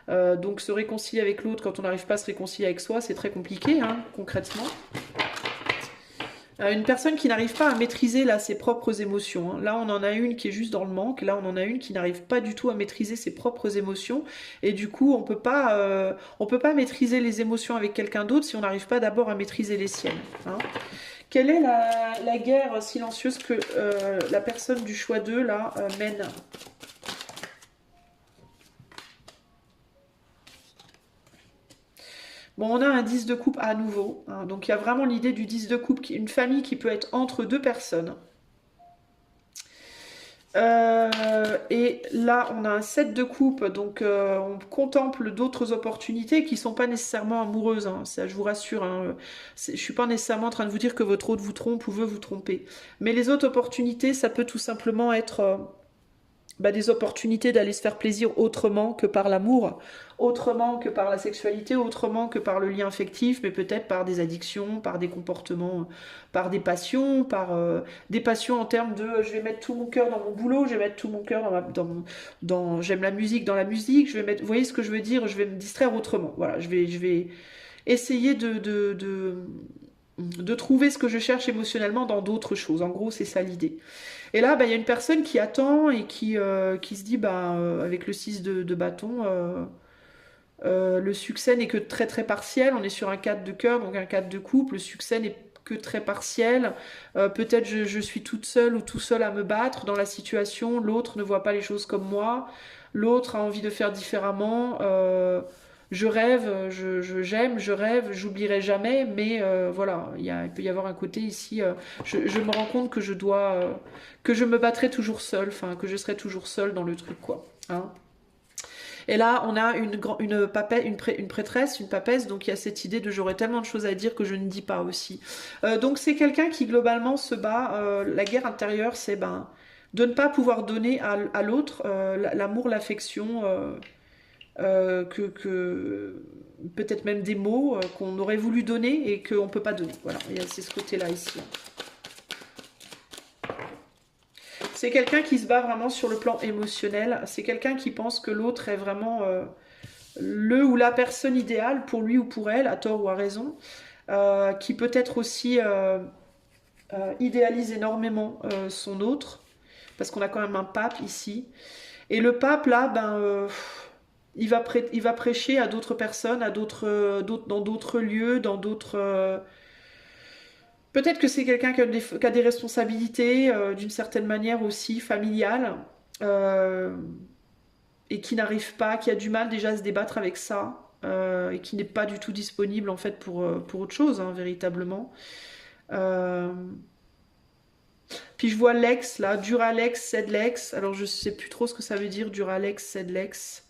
A: Donc se réconcilier avec l'autre quand on n'arrive pas à se réconcilier avec soi, c'est très compliqué, hein, concrètement. Une personne qui n'arrive pas à maîtriser là ses propres émotions. Hein. Là, on en a une qui est juste dans le manque. Là, on en a une qui n'arrive pas du tout à maîtriser ses propres émotions. Et du coup, on peut pas maîtriser les émotions avec quelqu'un d'autre si on n'arrive pas d'abord à maîtriser les siennes. Hein. Quelle est la guerre silencieuse que la personne du choix 2 là mène? Bon, on a un 10 de coupe à nouveau, hein, donc il y a vraiment l'idée du 10 de coupe, une famille qui peut être entre deux personnes. Et là, on a un 7 de coupe, donc on contemple d'autres opportunités qui ne sont pas nécessairement amoureuses, hein, ça je vous rassure. Hein, je ne suis pas nécessairement en train de vous dire que votre autre vous trompe ou veut vous tromper. Mais les autres opportunités, ça peut tout simplement être des opportunités d'aller se faire plaisir autrement que par l'amour, autrement que par la sexualité, autrement que par le lien affectif, mais peut-être par des addictions, par des comportements, par des passions en termes de je vais mettre tout mon cœur dans mon boulot, je vais mettre tout mon cœur j'aime la musique dans la musique, je vais mettre, vous voyez ce que je veux dire, je vais me distraire autrement. Voilà, je vais essayer de trouver ce que je cherche émotionnellement dans d'autres choses. En gros, c'est ça l'idée. Et là, il y a une personne qui attend et qui se dit, avec le 6 de bâton, le succès n'est que très très partiel. On est sur un 4 de cœur, donc un 4 de couple. Le succès n'est que très partiel. Peut-être je suis toute seule ou tout seul à me battre dans la situation. L'autre ne voit pas les choses comme moi. L'autre a envie de faire différemment. Je rêve, j'aime, je rêve, j'oublierai jamais, mais voilà, il peut y avoir un côté ici, je me rends compte que que je me battrai toujours seule, enfin, que je serai toujours seule dans le truc, quoi. Hein. Et là, on a une prêtresse, une papesse, donc il y a cette idée de j'aurai tellement de choses à dire que je ne dis pas aussi. Donc c'est quelqu'un qui globalement se bat, la guerre intérieure, c'est de ne pas pouvoir donner à l'autre l'amour, l'affection, que peut-être même des mots qu'on aurait voulu donner et qu'on ne peut pas donner. Voilà, c'est ce côté-là ici. C'est quelqu'un qui se bat vraiment sur le plan émotionnel. C'est quelqu'un qui pense que l'autre est vraiment le ou la personne idéale pour lui ou pour elle, à tort ou à raison. Qui peut-être aussi idéalise énormément son autre. Parce qu'on a quand même un pape ici. Et le pape, là, il va prêcher à d'autres personnes, dans d'autres lieux, dans d'autres... Peut-être que c'est quelqu'un qui a des responsabilités, d'une certaine manière aussi familiales, euh, et qui n'arrive pas, qui a du mal déjà à se débattre avec ça, et qui n'est pas du tout disponible en fait pour autre chose, hein, véritablement. Euh, Puis je vois Lex là, Duralex, Sedlex. Alors je sais plus trop ce que ça veut dire, Duralex, Sedlex.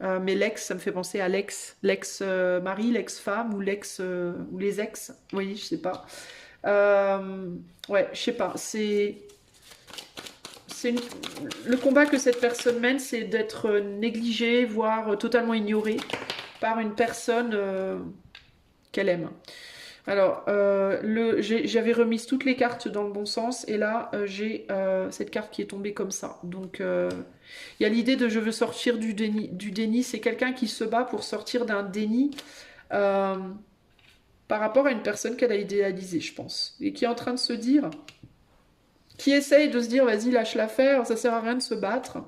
A: Mais l'ex, ça me fait penser à l'ex-mari, l'ex-femme ou ou les ex. Oui, je sais pas. Ouais, je sais pas. Le combat que cette personne mène, c'est d'être négligée, voire totalement ignorée par une personne qu'elle aime. Alors, j'avais remis toutes les cartes dans le bon sens et là, j'ai cette carte qui est tombée comme ça. Donc, il y a l'idée de je veux sortir du déni. Du déni, c'est quelqu'un qui se bat pour sortir d'un déni euh, par rapport à une personne qu'elle a idéalisée, je pense. Et qui est en train de se dire, qui essaye de se dire, vas-y, lâche l'affaire, ça sert à rien de se battre.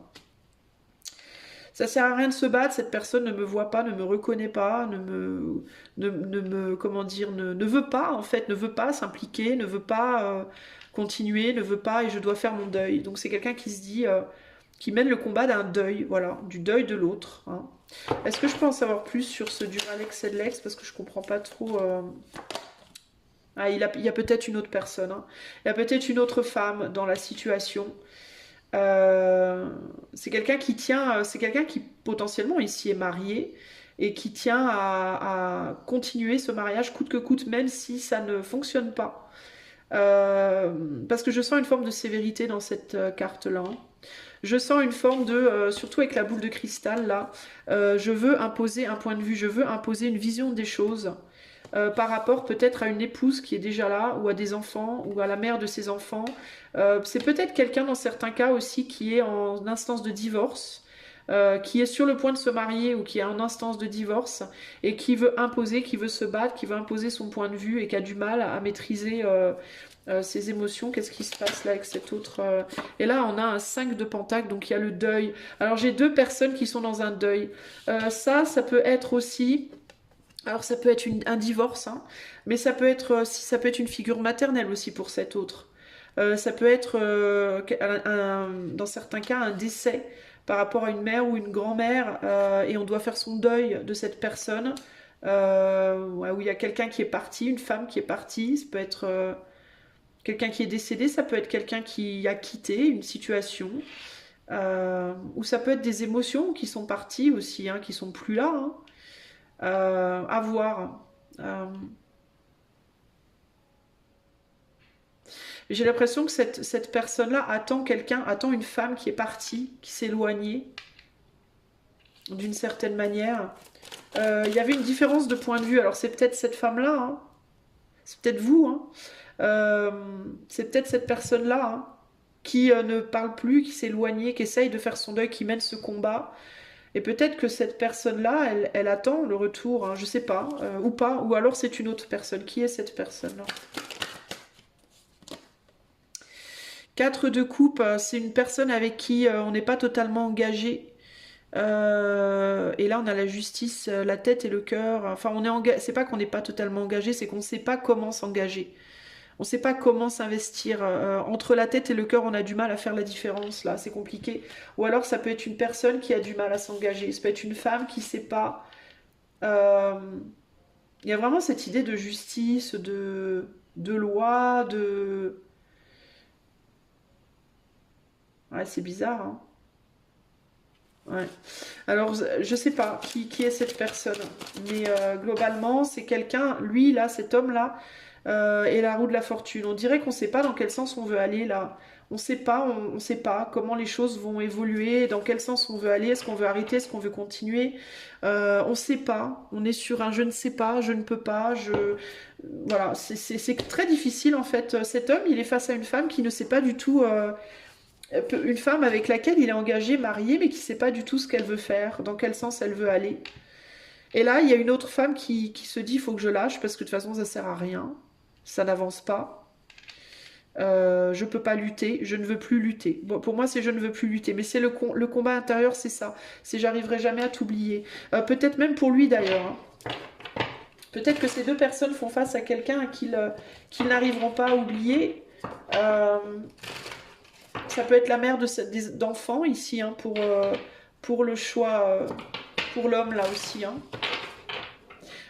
A: Ça sert à rien de se battre, cette personne ne me voit pas, ne me reconnaît pas, comment dire, ne veut pas, en fait, ne veut pas s'impliquer, ne veut pas continuer, ne veut pas, et je dois faire mon deuil. Donc c'est quelqu'un qui se dit, qui mène le combat d'un deuil, voilà, du deuil de l'autre. Hein. Est-ce que je peux en savoir plus sur ce Duralex Sedlex, parce que je comprends pas trop... Ah, il y a peut-être une autre personne, hein. Il y a peut-être une autre femme dans la situation. C'est quelqu'un qui tient, c'est quelqu'un qui potentiellement ici est marié et qui tient à continuer ce mariage coûte que coûte, même si ça ne fonctionne pas. Parce que je sens une forme de sévérité dans cette carte-là. Je sens une forme surtout avec la boule de cristal là, je veux imposer un point de vue, je veux imposer une vision des choses. Par rapport peut-être à une épouse qui est déjà là, ou à des enfants, ou à la mère de ses enfants. C'est peut-être quelqu'un dans certains cas aussi qui est en instance de divorce, qui est sur le point de se marier ou qui est en instance de divorce et qui veut imposer, qui veut se battre, qui veut imposer son point de vue et qui a du mal à maîtriser ses émotions. Qu'est-ce qui se passe là avec cet autre Et là, on a un 5 de pentacle, donc il y a le deuil. Alors j'ai deux personnes qui sont dans un deuil. Ça peut être aussi... Alors ça peut être un divorce, hein, mais ça peut être une figure maternelle aussi pour cet autre. Ça peut être, dans certains cas, un décès par rapport à une mère ou une grand-mère, et on doit faire son deuil de cette personne. Ouais, où il y a quelqu'un qui est parti, une femme qui est partie, ça peut être quelqu'un qui est décédé, ça peut être quelqu'un qui a quitté une situation, ou ça peut être des émotions qui sont parties aussi, hein, qui sont plus là, hein. À voir. Euh, j'ai l'impression que cette personne-là attend quelqu'un, attend une femme qui est partie, qui s'est éloignée d'une certaine manière. Il y avait une différence de point de vue. Alors c'est peut-être cette femme-là, hein. C'est peut-être vous, hein. Euh, c'est peut-être cette personne-là, hein, qui ne parle plus, qui s'est éloignée, qui essaye de faire son deuil, qui mène ce combat. Et peut-être que cette personne-là, elle attend le retour, hein, je sais pas, ou pas, ou alors c'est une autre personne. Qui est cette personne-là? 4 de coupe, c'est une personne avec qui on n'est pas totalement engagé. Et là, on a la justice, la tête et le cœur. Enfin, on est c'est pas qu'on n'est pas totalement engagé, c'est qu'on ne sait pas comment s'engager. On ne sait pas comment s'investir. Entre la tête et le cœur, on a du mal à faire la différence, là, c'est compliqué. Ou alors, ça peut être une personne qui a du mal à s'engager. Ça peut être une femme qui ne sait pas. Euh, Il y a vraiment cette idée de justice, de loi, de... Ouais, c'est bizarre, hein. Ouais. Alors, je sais pas qui est cette personne, mais globalement, c'est quelqu'un, lui, là, cet homme-là, est la roue de la fortune. On dirait qu'on sait pas dans quel sens on veut aller, là. On sait pas, on sait pas comment les choses vont évoluer, dans quel sens on veut aller, est-ce qu'on veut arrêter, est-ce qu'on veut continuer. On sait pas, on est sur un je ne sais pas, je ne peux pas, je... Voilà, c'est très difficile, en fait. Cet homme, il est face à une femme qui ne sait pas du tout... une femme avec laquelle il est engagé, marié, mais qui ne sait pas du tout ce qu'elle veut faire, dans quel sens elle veut aller. Et là, il y a une autre femme qui se dit, il faut que je lâche, parce que de toute façon, ça sert à rien. Ça n'avance pas. Je peux pas lutter, je ne veux plus lutter. Bon, pour moi, c'est je ne veux plus lutter, mais c'est le combat intérieur, c'est ça. C'est j'arriverai jamais à t'oublier. Peut-être même pour lui d'ailleurs, hein. Peut-être que ces deux personnes font face à quelqu'un qu'ils n'arriveront pas à oublier. Euh, Ça peut être la mère d'enfants ici, hein, pour le choix, pour l'homme là aussi, hein.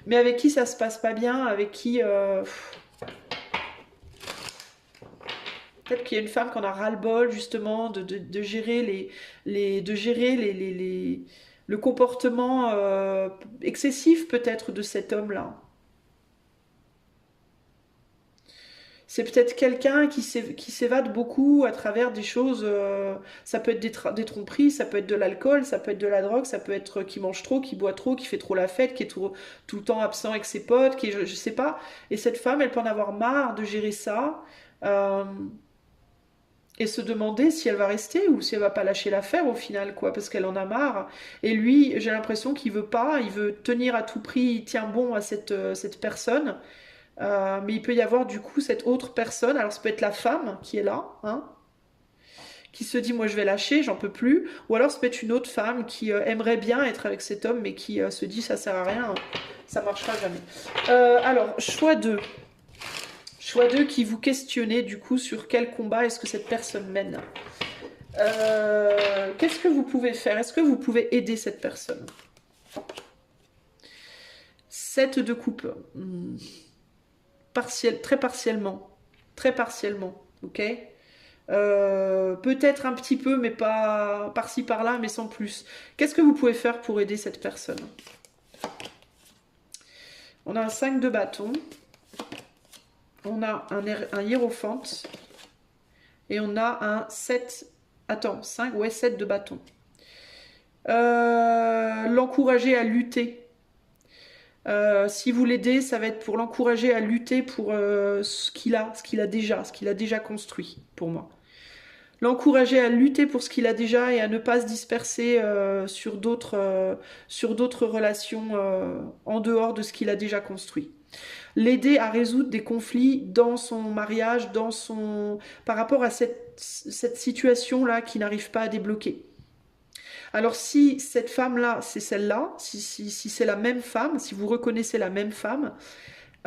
A: Mais avec qui ça se passe pas bien, avec qui... peut-être qu'il y a une femme qui en a ras-le-bol justement de gérer de gérer le comportement excessif peut-être de cet homme-là. C'est peut-être quelqu'un qui s'évade beaucoup à travers des choses. Ça peut être des tromperies, ça peut être de l'alcool, ça peut être de la drogue, ça peut être qui mange trop, qui boit trop, qui fait trop la fête, qui est tout le temps absent avec ses potes, je sais pas. Et cette femme, elle peut en avoir marre de gérer ça. euh, et se demander si elle va rester ou si elle va pas lâcher l'affaire au final, quoi, parce qu'elle en a marre. Et lui, j'ai l'impression qu'il veut pas, il veut tenir à tout prix, il tient bon à cette personne. Mais il peut y avoir du coup cette autre personne, alors ça peut être la femme qui est là, hein, qui se dit moi je vais lâcher, j'en peux plus, ou alors ça peut être une autre femme qui aimerait bien être avec cet homme mais qui se dit ça sert à rien, ça marchera jamais. Alors choix 2 qui vous questionnez du coup sur quel combat est-ce que cette personne mène. Qu'est-ce que vous pouvez faire? Est-ce que vous pouvez aider cette personne? 7 de coupe. Très partiellement. Très partiellement. Ok. Peut-être un petit peu, mais pas par-ci par-là, mais sans plus. Qu'est-ce que vous pouvez faire pour aider cette personne? On a un 5 de bâton. On a un hiérophante. Et on a un 7. Attends, 5, ouais, 7 de bâton. L'encourager à lutter. Si vous l'aidez, ça va être pour l'encourager à lutter pour ce qu'il a déjà construit, pour moi. L'encourager à lutter pour ce qu'il a déjà et à ne pas se disperser sur d'autres relations en dehors de ce qu'il a déjà construit. L'aider à résoudre des conflits dans son mariage, par rapport à cette situation-là qui n'arrive pas à débloquer. Alors si cette femme-là, c'est celle-là, si c'est la même femme, si vous reconnaissez la même femme,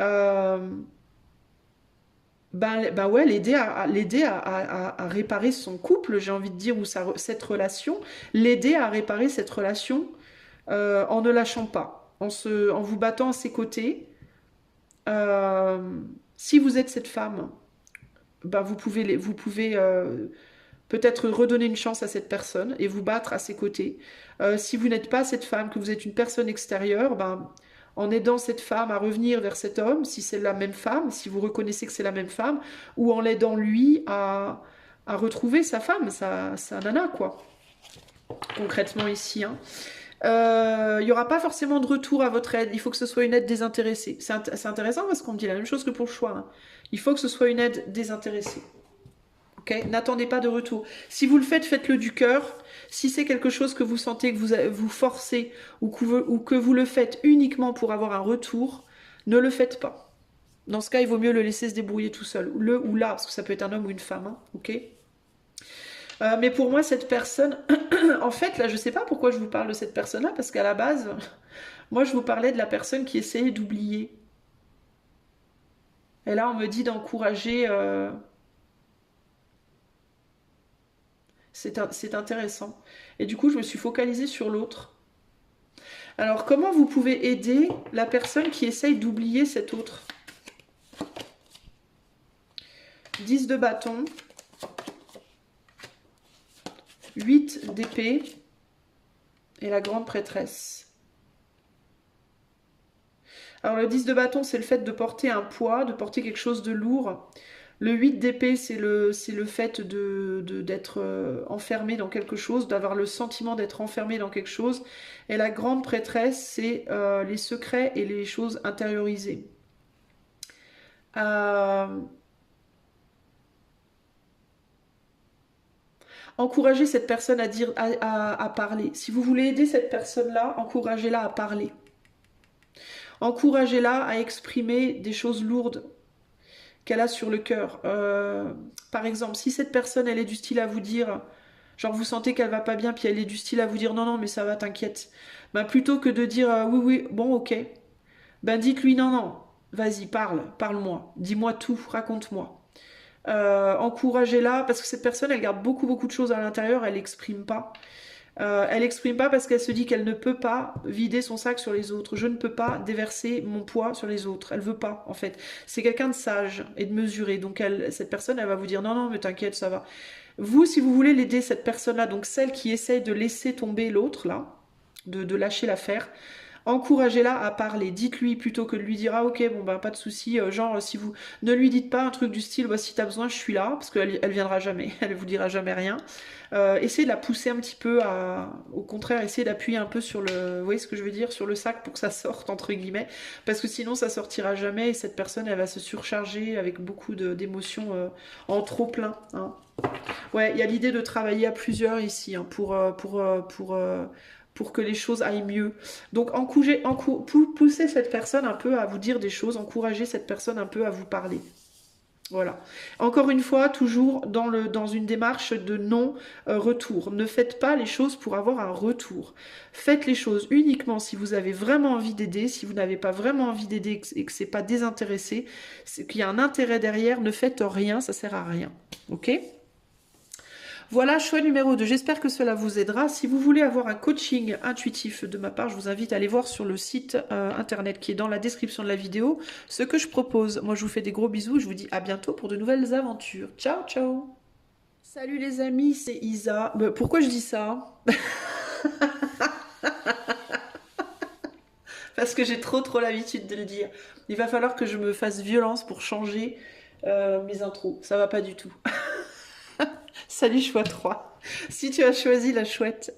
A: euh, ben ouais, l'aider à réparer son couple, j'ai envie de dire, cette relation, l'aider à réparer cette relation en ne lâchant pas. en vous battant à ses côtés. Si vous êtes cette femme, ben vous pouvez peut-être redonner une chance à cette personne et vous battre à ses côtés. Si vous n'êtes pas cette femme, que vous êtes une personne extérieure, ben, en aidant cette femme à revenir vers cet homme, si c'est la même femme, si vous reconnaissez que c'est la même femme, ou en l'aidant lui à retrouver sa femme, sa nana, quoi. Concrètement ici, hein. Il n'y aura pas forcément de retour à votre aide. Il faut que ce soit une aide désintéressée. C'est intéressant parce qu'on me dit la même chose que pour le choix, hein. Il faut que ce soit une aide désintéressée. Okay, n'attendez pas de retour. Si vous le faites, faites-le du cœur. Si c'est quelque chose que vous sentez que vous forcez ou que vous le faites uniquement pour avoir un retour, ne le faites pas. Dans ce cas, il vaut mieux le laisser se débrouiller tout seul. Le ou la, parce que ça peut être un homme ou une femme. Hein, ok. Mais pour moi, cette personne... en fait, là, je ne sais pas pourquoi je vous parle de cette personne-là, parce qu'à la base, moi, je vous parlais de la personne qui essayait d'oublier. Et là, on me dit d'encourager... C'est intéressant. Et du coup, je me suis focalisée sur l'autre. Alors, comment vous pouvez aider la personne qui essaye d'oublier cet autre? 10 de bâton, 8 d'épée et la grande prêtresse. Alors, le 10 de bâton, c'est le fait de porter un poids, de porter quelque chose de lourd. Le 8 d'épée, c'est le fait d'être enfermé dans quelque chose, d'avoir le sentiment d'être enfermé dans quelque chose. Et la grande prêtresse, c'est les secrets et les choses intériorisées. Encouragez cette personne à parler. Si vous voulez aider cette personne-là, encouragez-la à parler. Encouragez-la à exprimer des choses lourdes qu'elle a sur le cœur. Par exemple, si cette personne, elle est du style à vous dire, genre vous sentez qu'elle va pas bien, puis elle est du style à vous dire non, non, mais ça va, t'inquiète. Ben, plutôt que de dire oui, oui, bon, ok, ben dites-lui non, non, vas-y, parle-moi, dis-moi tout, raconte-moi. Encouragez-la, parce que cette personne, elle garde beaucoup, beaucoup de choses à l'intérieur, elle n'exprime pas. Elle n'exprime pas parce qu'elle se dit qu'elle ne peut pas vider son sac sur les autres. Je ne peux pas déverser mon poids sur les autres. Elle veut pas, en fait. C'est quelqu'un de sage et de mesuré. Donc cette personne, elle va vous dire non, non, mais t'inquiète, ça va. Vous, si vous voulez l'aider, cette personne-là, donc celle qui essaye de laisser tomber l'autre, là, de lâcher l'affaire, encouragez-la à parler. Dites-lui plutôt que de lui dire ah ok bon ben pas de souci. Genre si vous ne lui dites pas un truc du style bah, si t'as besoin je suis là parce qu'elle viendra jamais, elle vous dira jamais rien. Essayez de la pousser un petit peu au contraire essayez d'appuyer un peu sur le, vous voyez ce que je veux dire, sur le sac pour que ça sorte entre guillemets parce que sinon ça sortira jamais et cette personne elle va se surcharger avec beaucoup d'émotions en trop plein. Hein. Ouais, il y a l'idée de travailler à plusieurs ici hein, pour que les choses aillent mieux. Donc poussez cette personne un peu à vous dire des choses, encouragez cette personne un peu à vous parler. Voilà. Encore une fois, toujours dans une démarche de non-retour. Ne faites pas les choses pour avoir un retour. Faites les choses uniquement si vous avez vraiment envie d'aider. Si vous n'avez pas vraiment envie d'aider et que c'est pas désintéressé, c'est qu'il y a un intérêt derrière, ne faites rien, ça sert à rien. Ok ? Voilà, choix numéro 2. J'espère que cela vous aidera. Si vous voulez avoir un coaching intuitif de ma part, je vous invite à aller voir sur le site internet qui est dans la description de la vidéo ce que je propose. Moi, je vous fais des gros bisous. Je vous dis à bientôt pour de nouvelles aventures. Ciao, ciao. Salut les amis, c'est Isa. Pourquoi je dis ça? Parce que j'ai trop l'habitude de le dire. Il va falloir que je me fasse violence pour changer mes intros. Ça va pas du tout. Salut choix 3. Si tu as choisi la chouette,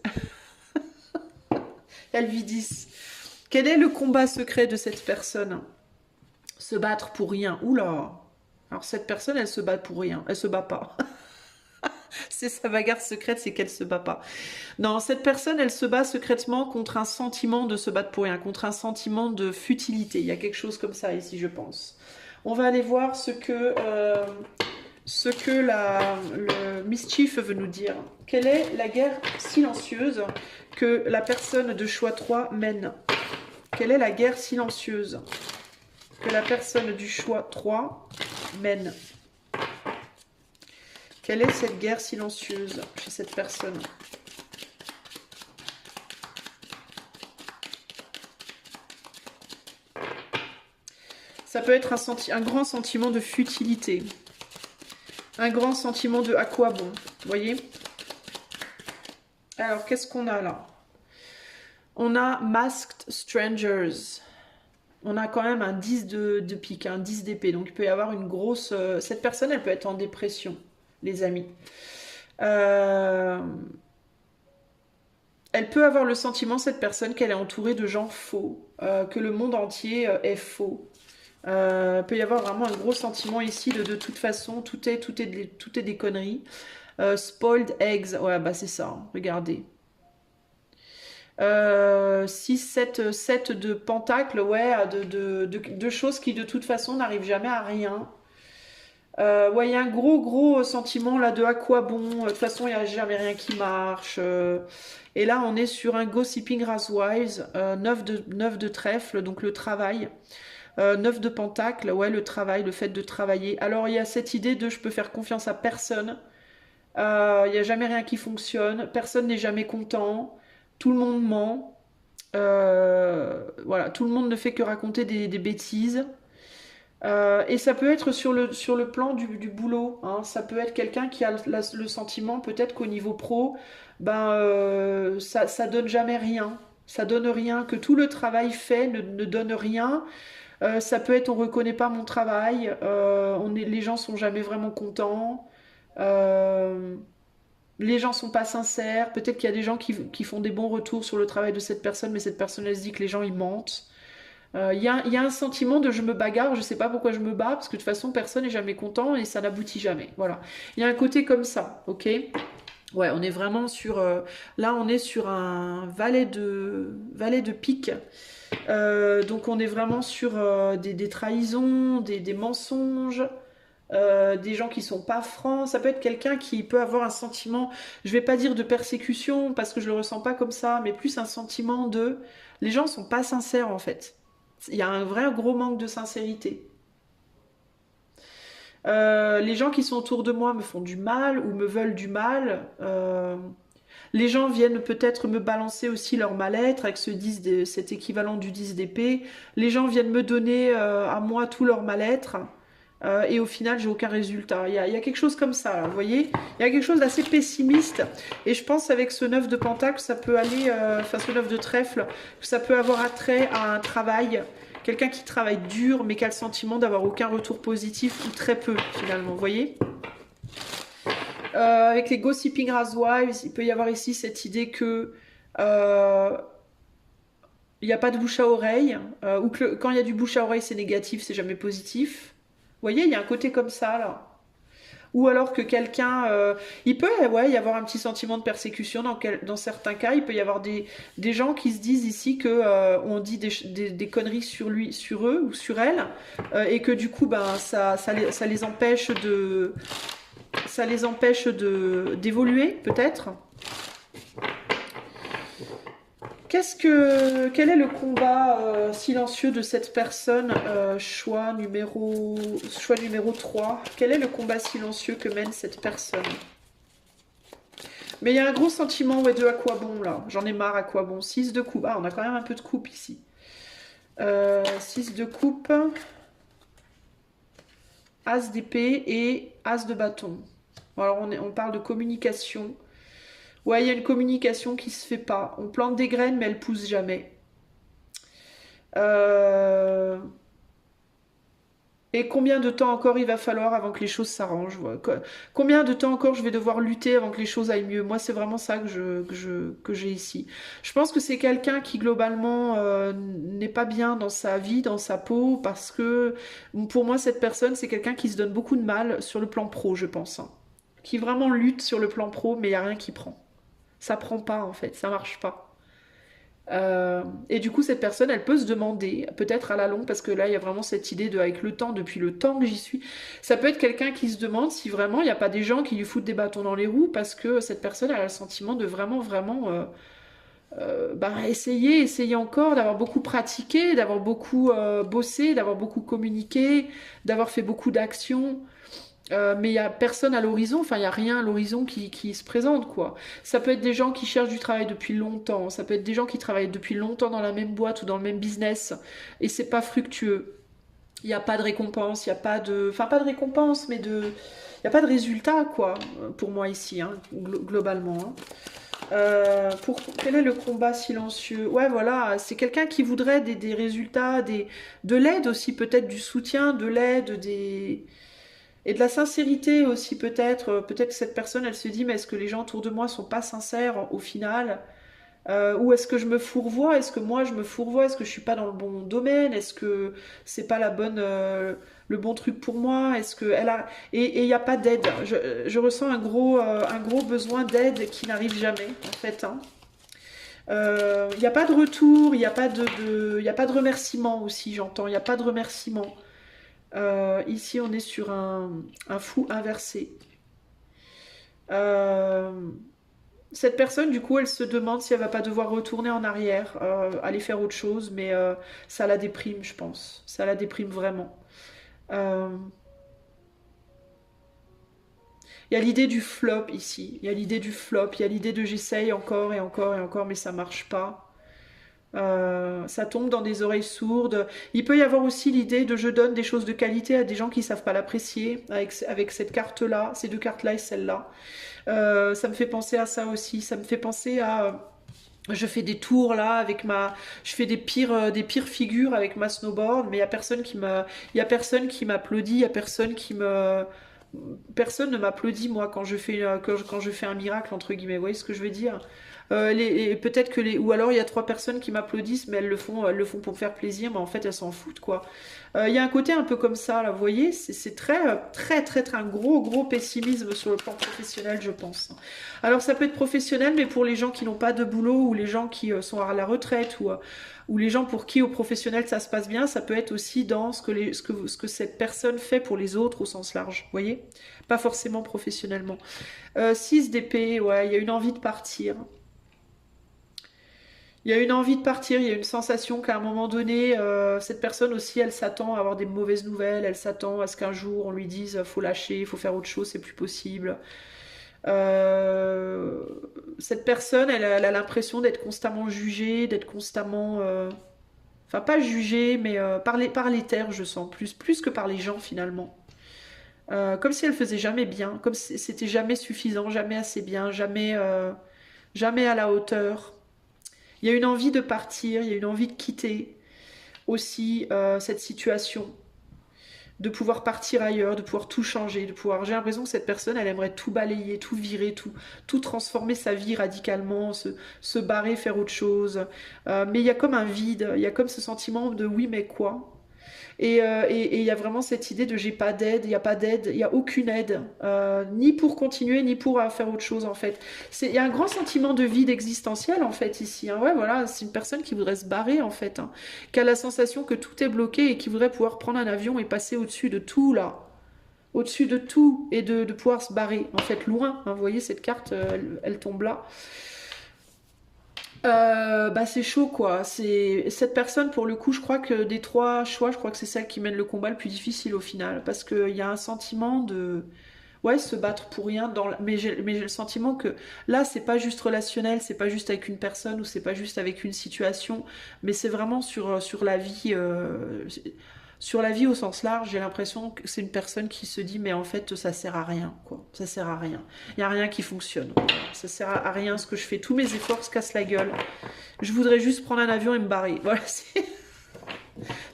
A: Elvidis, quel est le combat secret de cette personne? Se battre pour rien. Oula. Alors cette personne, elle se bat pour rien. Elle se bat pas. C'est sa bagarre secrète, c'est qu'elle se bat pas. Non, cette personne, elle se bat secrètement contre un sentiment de se battre pour rien, contre un sentiment de futilité. Il y a quelque chose comme ça ici, je pense. On va aller voir ce que le mischief veut nous dire. Quelle est la guerre silencieuse que la personne de choix 3 mène? Quelle est la guerre silencieuse que la personne du choix 3 mène? Quelle est cette guerre silencieuse chez cette personne? Ça peut être un grand sentiment de futilité. Un grand sentiment de à quoi bon. Vous voyez? Alors, qu'est-ce qu'on a là? On a Masked Strangers. On a quand même un 10 de pique, un 10 d'épée. Donc, il peut y avoir une grosse... cette personne, elle peut être en dépression, les amis. Elle peut avoir le sentiment, cette personne, qu'elle est entourée de gens faux, que le monde entier est faux. Il peut y avoir vraiment un gros sentiment ici de toute façon, tout est des conneries. Spoiled eggs, ouais, bah c'est ça, hein, regardez. 6, 7 de pentacles, ouais, de choses qui de toute façon n'arrivent jamais à rien. Ouais, il y a un gros sentiment là de à quoi bon, de toute façon il n'y a jamais rien qui marche. Et là on est sur un Gossiping Housewives, 9 de trèfle, donc le travail. 9 de pentacle, ouais, le travail, le fait de travailler. Alors il y a cette idée de je peux faire confiance à personne. Il n'y a jamais rien qui fonctionne, personne n'est jamais content, tout le monde ment. Voilà, tout le monde ne fait que raconter des bêtises. Et ça peut être sur le plan du boulot, hein. Ça peut être quelqu'un qui a le sentiment peut-être qu'au niveau pro, ben, ça donne jamais rien. Ça donne rien, que tout le travail fait ne donne rien. Ça peut être on reconnaît pas mon travail, les gens sont jamais vraiment contents, les gens sont pas sincères, peut-être qu'il y a des gens qui font des bons retours sur le travail de cette personne, mais cette personne elle se dit que les gens ils mentent. Il y a un sentiment de je me bagarre, je sais pas pourquoi je me bats, parce que de toute façon personne n'est jamais content et ça n'aboutit jamais. Voilà. Il y a un côté comme ça, ok? Ouais, on est vraiment sur... là, on est sur un valet de pique. Donc on est vraiment sur des trahisons, des mensonges, des gens qui sont pas francs. Ça peut être quelqu'un qui peut avoir un sentiment, je vais pas dire de persécution, parce que je le ressens pas comme ça, mais plus un sentiment de... Les gens sont pas sincères en fait. Il y a un vrai gros manque de sincérité. Les gens qui sont autour de moi me font du mal ou me veulent du mal. Les gens viennent peut-être me balancer aussi leur mal-être avec cet équivalent du 10 d'épée. Les gens viennent me donner à moi tout leur mal-être. Et au final, j'ai aucun résultat. Il y a quelque chose comme ça, là, vous voyez? Il y a quelque chose d'assez pessimiste. Et je pense avec ce 9 de pentacle, ça peut aller, enfin ce 9 de trèfle, ça peut avoir attrait à un travail. Quelqu'un qui travaille dur, mais qui a le sentiment d'avoir aucun retour positif, ou très peu, finalement, vous voyez? Avec les Gossiping Housewives, il peut y avoir ici cette idée que il n'y a pas de bouche à oreille, ou que quand il y a du bouche à oreille, c'est négatif, c'est jamais positif. Vous voyez, il y a un côté comme ça, là. Ou alors que quelqu'un... il peut ouais, y avoir un petit sentiment de persécution dans certains cas. Il peut y avoir des gens qui se disent ici que on dit des conneries sur eux ou sur elle, et que du coup, ben, ça les empêche de... Ça les empêche d'évoluer, peut-être. Quel est le combat silencieux de cette personne? Choix numéro 3. Quel est le combat silencieux que mène cette personne? Mais il y a un gros sentiment ouais, de à quoi bon là. J'en ai marre à quoi bon. 6 de coupe. Ah, on a quand même un peu de coupe ici. 6 de coupe. As d'épée et As de bâton. Alors on parle de communication. Ouais, il y a une communication qui se fait pas. On plante des graines, mais elles poussent jamais. Et combien de temps encore il va falloir avant que les choses s'arrangent? Combien de temps encore je vais devoir lutter avant que les choses aillent mieux? Moi, c'est vraiment ça que j'ai ici. Je pense que c'est quelqu'un qui, globalement, n'est pas bien dans sa vie, dans sa peau, parce que, pour moi, cette personne, c'est quelqu'un qui se donne beaucoup de mal sur le plan pro, je pense, hein. Qui vraiment lutte sur le plan pro, mais il n'y a rien qui prend. Ça prend pas en fait, ça marche pas. Et du coup, cette personne, elle peut se demander, peut-être à la longue, parce que là, il y a vraiment cette idée de, avec le temps, depuis le temps que j'y suis, ça peut être quelqu'un qui se demande si vraiment il n'y a pas des gens qui lui foutent des bâtons dans les roues, parce que cette personne elle a le sentiment de vraiment, essayer encore, d'avoir beaucoup pratiqué, d'avoir beaucoup bossé, d'avoir beaucoup communiqué, d'avoir fait beaucoup d'actions. Mais il n'y a personne à l'horizon, enfin il n'y a rien à l'horizon qui se présente quoi. Ça peut être des gens qui cherchent du travail depuis longtemps, ça peut être des gens qui travaillent depuis longtemps dans la même boîte ou dans le même business et c'est pas fructueux. Il n'y a pas de récompense, il n'y a pas de... Enfin, pas de récompense, mais de... Il n'y a pas de résultat, quoi, pour moi ici, hein, globalement. Hein. Quel est le combat silencieux? Ouais, voilà, c'est quelqu'un qui voudrait des résultats, de l'aide aussi, peut-être du soutien, de l'aide, et de la sincérité aussi, peut-être. Peut-être que cette personne, elle se dit, mais est-ce que les gens autour de moi sont pas sincères au final? Ou est-ce que je me fourvoie? Est-ce que moi je me fourvoie? Est-ce que je suis pas dans le bon domaine? Est-ce que c'est pas le bon truc pour moi? Est-ce que elle a et il n'y a pas d'aide. Je ressens un gros besoin d'aide qui n'arrive jamais en fait. Hein. Il n'y a pas de retour, il n'y a pas il y a pas de remerciement aussi. J'entends, il n'y a pas de remerciement. Ici, on est sur un fou inversé. Euh, Cette personne, du coup, elle se demande si elle va pas devoir retourner en arrière, aller faire autre chose, mais ça la déprime, je pense. Ça la déprime vraiment. Euh, Il y a l'idée du flop ici. Il y a l'idée du flop. Il y a l'idée de j'essaye encore et encore et encore, mais ça marche pas. Ça tombe dans des oreilles sourdes. Il peut y avoir aussi l'idée de je donne des choses de qualité à des gens qui savent pas l'apprécier avec cette carte-là, ces deux cartes-là et celle-là. Ça me fait penser à ça aussi. Ça me fait penser à je fais des tours là avec je fais des pires figures avec ma snowboard, mais il y a personne qui m'applaudit, il y a personne ne m'applaudit moi quand je fais un miracle entre guillemets. Vous voyez ce que je veux dire? Peut-être ou alors il y a trois personnes qui m'applaudissent, mais elles le font pour me faire plaisir, mais en fait elles s'en foutent quoi. Il y a un côté un peu comme ça là, vous voyez, c'est très un gros pessimisme sur le plan professionnel, je pense. Alors ça peut être professionnel, mais pour les gens qui n'ont pas de boulot ou les gens qui sont à la retraite ou les gens pour qui au professionnel ça se passe bien, ça peut être aussi dans ce que cette personne fait pour les autres au sens large, vous voyez? Pas forcément professionnellement. 6 d'épée, ouais, il y a une envie de partir. Il y a une envie de partir, il y a une sensation qu'à un moment donné, cette personne aussi, elle s'attend à avoir des mauvaises nouvelles, elle s'attend à ce qu'un jour on lui dise faut lâcher, faut faire autre chose, c'est plus possible. Euh, Cette personne, elle a l'impression d'être constamment jugée, d'être constamment... Enfin, pas jugée, mais par les terres, je sens, plus que par les gens finalement. Comme si elle faisait jamais bien, comme si c'était jamais suffisant, jamais assez bien, jamais à la hauteur. Il y a une envie de partir, il y a une envie de quitter aussi cette situation, de pouvoir partir ailleurs, de pouvoir tout changer, de pouvoir. J'ai l'impression que cette personne, elle aimerait tout balayer, tout virer, tout transformer sa vie radicalement, se barrer, faire autre chose. Mais il y a comme un vide, il y a comme ce sentiment de oui, mais quoi? Et il y a vraiment cette idée de j'ai pas d'aide, il n'y a pas d'aide, il n'y a aucune aide, ni pour continuer, ni pour faire autre chose en fait. Il y a un grand sentiment de vide existentiel en fait ici. Hein. Ouais, voilà, c'est une personne qui voudrait se barrer en fait, hein, qui a la sensation que tout est bloqué et qui voudrait pouvoir prendre un avion et passer au-dessus de tout là. Au-dessus de tout et de pouvoir se barrer, en fait, loin. Hein, vous voyez, cette carte, elle tombe là. Bah c'est chaud quoi. C'est cette personne pour le coup, je crois que des trois choix, je crois que c'est celle qui mène le combat le plus difficile au final, parce qu'il y a un sentiment de ouais se battre pour rien mais j'ai le sentiment que là c'est pas juste relationnel, c'est pas juste avec une personne ou c'est pas juste avec une situation, mais c'est vraiment sur la vie. Sur la vie au sens large, j'ai l'impression que c'est une personne qui se dit mais en fait ça sert à rien quoi, ça sert à rien. Il y a rien qui fonctionne. Ça sert à rien ce que je fais, tous mes efforts se cassent la gueule. Je voudrais juste prendre un avion et me barrer. Voilà,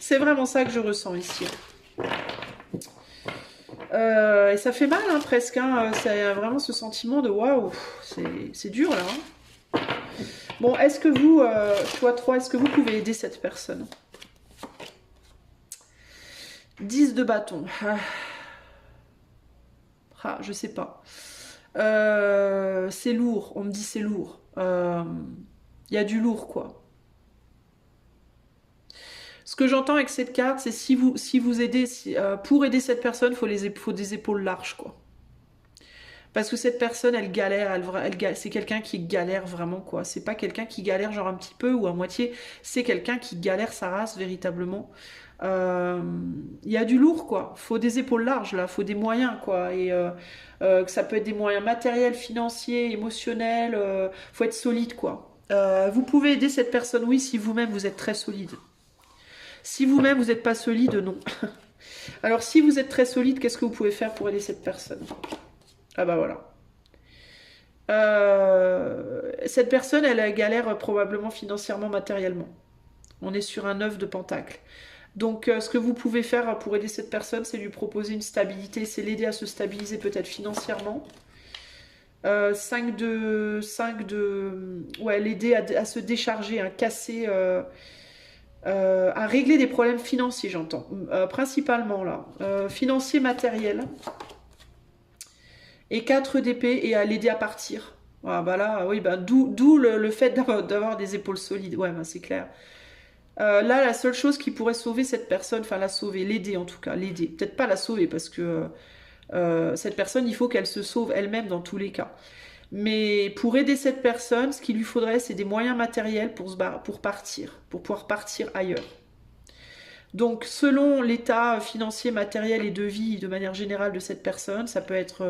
A: c'est vraiment ça que je ressens ici. Et ça fait mal hein, presque. Hein. C'est vraiment ce sentiment de waouh, c'est dur là. Hein. Bon, est-ce que vous, choix 3, est-ce que vous pouvez aider cette personne? 10 de bâton. Je sais pas. C'est lourd, on me dit c'est lourd. Il y a du lourd quoi. Ce que j'entends avec cette carte, c'est si vous aidez, pour aider cette personne, faut des épaules larges quoi. Parce que cette personne, elle galère, c'est quelqu'un qui galère vraiment quoi. C'est pas quelqu'un qui galère genre un petit peu ou à moitié, c'est quelqu'un qui galère sa race véritablement. Il y a du lourd quoi. Faut des épaules larges là, faut des moyens quoi. Et ça peut être des moyens matériels, financiers, émotionnels. Faut être solide quoi. Vous pouvez aider cette personne, oui, si vous-même vous êtes très solide. Si vous-même, vous n'êtes pas solide, non. Alors, si vous êtes très solide, qu'est-ce que vous pouvez faire pour aider cette personne? Ah bah voilà. Cette personne, elle galère probablement financièrement, matériellement. On est sur un 9 de pentacle. Donc, ce que vous pouvez faire pour aider cette personne, c'est lui proposer une stabilité, c'est l'aider à se stabiliser peut-être financièrement. 5 de... Ouais, l'aider à se décharger, à casser, à régler des problèmes financiers, j'entends. Principalement, là. Financiers, matériels. Et 4 d'épée et à l'aider à partir. Ah, bah là, oui, bah, d'où le fait d'avoir des épaules solides. Ouais, bah, c'est clair. Là, la seule chose qui pourrait sauver cette personne, enfin la sauver, l'aider en tout cas, l'aider. Peut-être pas la sauver parce que cette personne, il faut qu'elle se sauve elle-même dans tous les cas. Mais pour aider cette personne, ce qu'il lui faudrait, c'est des moyens matériels pour partir, pour pouvoir partir ailleurs. Donc, selon l'état financier, matériel et de vie de manière générale de cette personne, ça peut être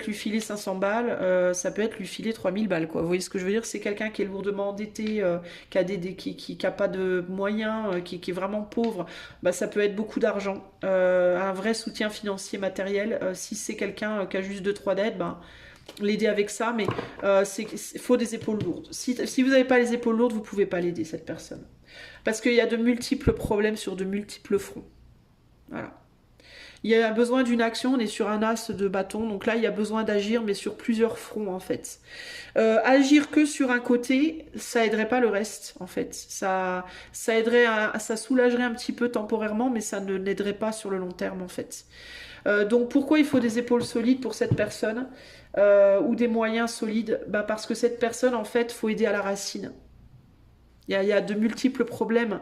A: lui filer 500 balles, ça peut être lui filer 3000 balles, quoi. Vous voyez ce que je veux dire? C'est quelqu'un qui est lourdement endetté, qui a pas de moyens, qui est vraiment pauvre. Bah, ça peut être beaucoup d'argent. Un vrai soutien financier, matériel. Si c'est quelqu'un qui a juste 2-3 dettes, ben, l'aider avec ça, mais il faut des épaules lourdes. Si vous n'avez pas les épaules lourdes, vous ne pouvez pas l'aider, cette personne. Parce qu'il y a de multiples problèmes sur de multiples fronts. Voilà. Il y a besoin d'une action, on est sur un as de bâton, donc là il y a besoin d'agir, mais sur plusieurs fronts en fait. Agir que sur un côté, ça aiderait pas le reste en fait. Ça aiderait, ça soulagerait un petit peu temporairement, mais ça ne l'aiderait pas sur le long terme en fait. Donc pourquoi il faut des épaules solides pour cette personne ou des moyens solides? Bah, parce que cette personne en fait, faut aider à la racine. Il y a de multiples problèmes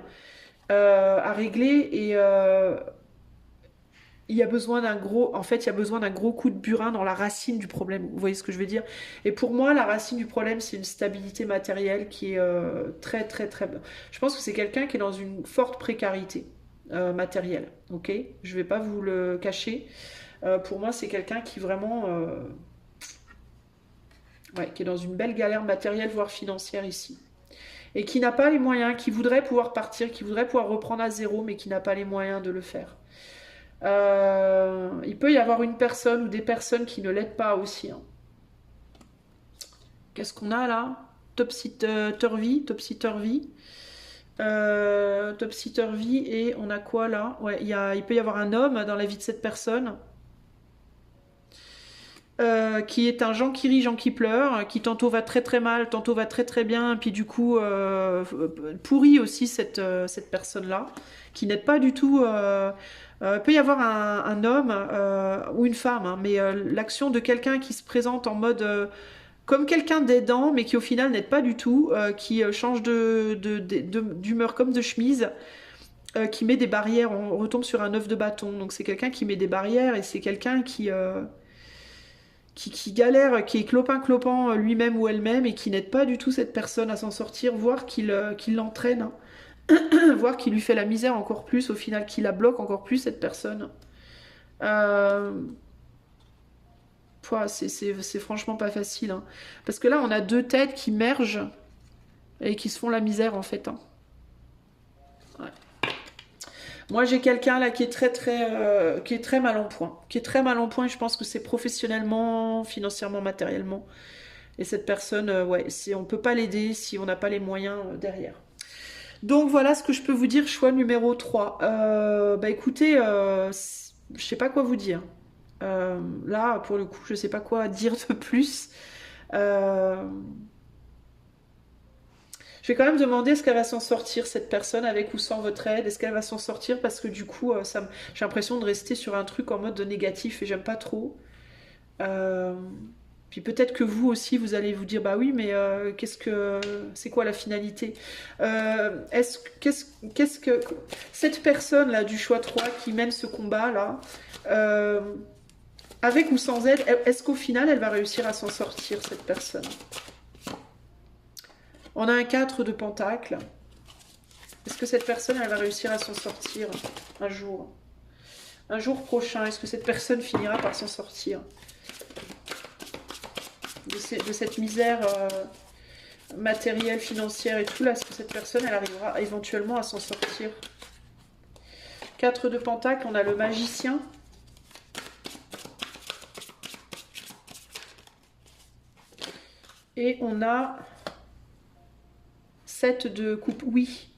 A: à régler et il y a besoin d'un gros, en fait, il y a besoin d'un gros coup de burin dans la racine du problème. Vous voyez ce que je veux dire? Et pour moi, la racine du problème, c'est une stabilité matérielle qui est très, très, très. Je pense que c'est quelqu'un qui est dans une forte précarité matérielle. Ok? Je vais pas vous le cacher. Pour moi, c'est quelqu'un qui vraiment, ouais, qui est dans une belle galère matérielle, voire financière ici. Et qui n'a pas les moyens, qui voudrait pouvoir partir, qui voudrait pouvoir reprendre à zéro, mais qui n'a pas les moyens de le faire. Il peut y avoir une personne ou des personnes qui ne l'aident pas aussi. Hein. Qu'est-ce qu'on a là? Topsy-turvy, Topsy-turvy. Topsy-turvy et on a quoi là? Ouais, il peut y avoir un homme dans la vie de cette personne qui est un Jean qui rit, Jean qui pleure, qui tantôt va très très mal, tantôt va très très bien, puis du coup pourrit aussi cette personne-là, qui n'aide pas du tout. Peut y avoir un homme ou une femme, hein, mais l'action de quelqu'un qui se présente en mode comme quelqu'un d'aidant, mais qui au final n'aide pas du tout, qui change d'humeur comme de chemise, qui met des barrières. On retombe sur un œuf de bâton, donc c'est quelqu'un qui met des barrières et c'est quelqu'un qui galère, qui est clopin-clopant lui-même ou elle-même et qui n'aide pas du tout cette personne à s'en sortir, voire qu'il l'entraîne, hein. Voire qu'il lui fait la misère encore plus, au final, qu'il la bloque encore plus, cette personne. Euh... C'est franchement pas facile. Hein. Parce que là, on a deux têtes qui mergent et qui se font la misère, en fait. Hein. Ouais. Moi, j'ai quelqu'un là qui est qui est très mal en point. Qui est très mal en point et je pense que c'est professionnellement, financièrement, matériellement. Et cette personne, ouais, on peut pas l'aider si on n'a pas les moyens derrière. Donc voilà ce que je peux vous dire, choix numéro 3. Bah écoutez, je sais pas quoi vous dire. Là, pour le coup, je sais pas quoi dire de plus. Euh, je vais quand même demander est-ce qu'elle va s'en sortir, cette personne, avec ou sans votre aide. Est-ce qu'elle va s'en sortir? Parce que du coup, j'ai l'impression de rester sur un truc en mode de négatif et j'aime pas trop. Euh, Puis peut-être que vous aussi, vous allez vous dire, bah oui, mais c'est quoi la finalité? Qu'est-ce que cette personne là du choix 3 qui mène ce combat là, avec ou sans aide, est-ce qu'au final elle va réussir à s'en sortir cette personne? On a un 4 de pentacle. Est-ce que cette personne elle va réussir à s'en sortir un jour? Un jour prochain, est-ce que cette personne finira par s'en sortir? De cette misère matérielle, financière et tout, là, est-ce que cette personne, elle arrivera éventuellement à s'en sortir? 4 de Pentacle, on a le Magicien. Et on a 7 de coupe. Oui.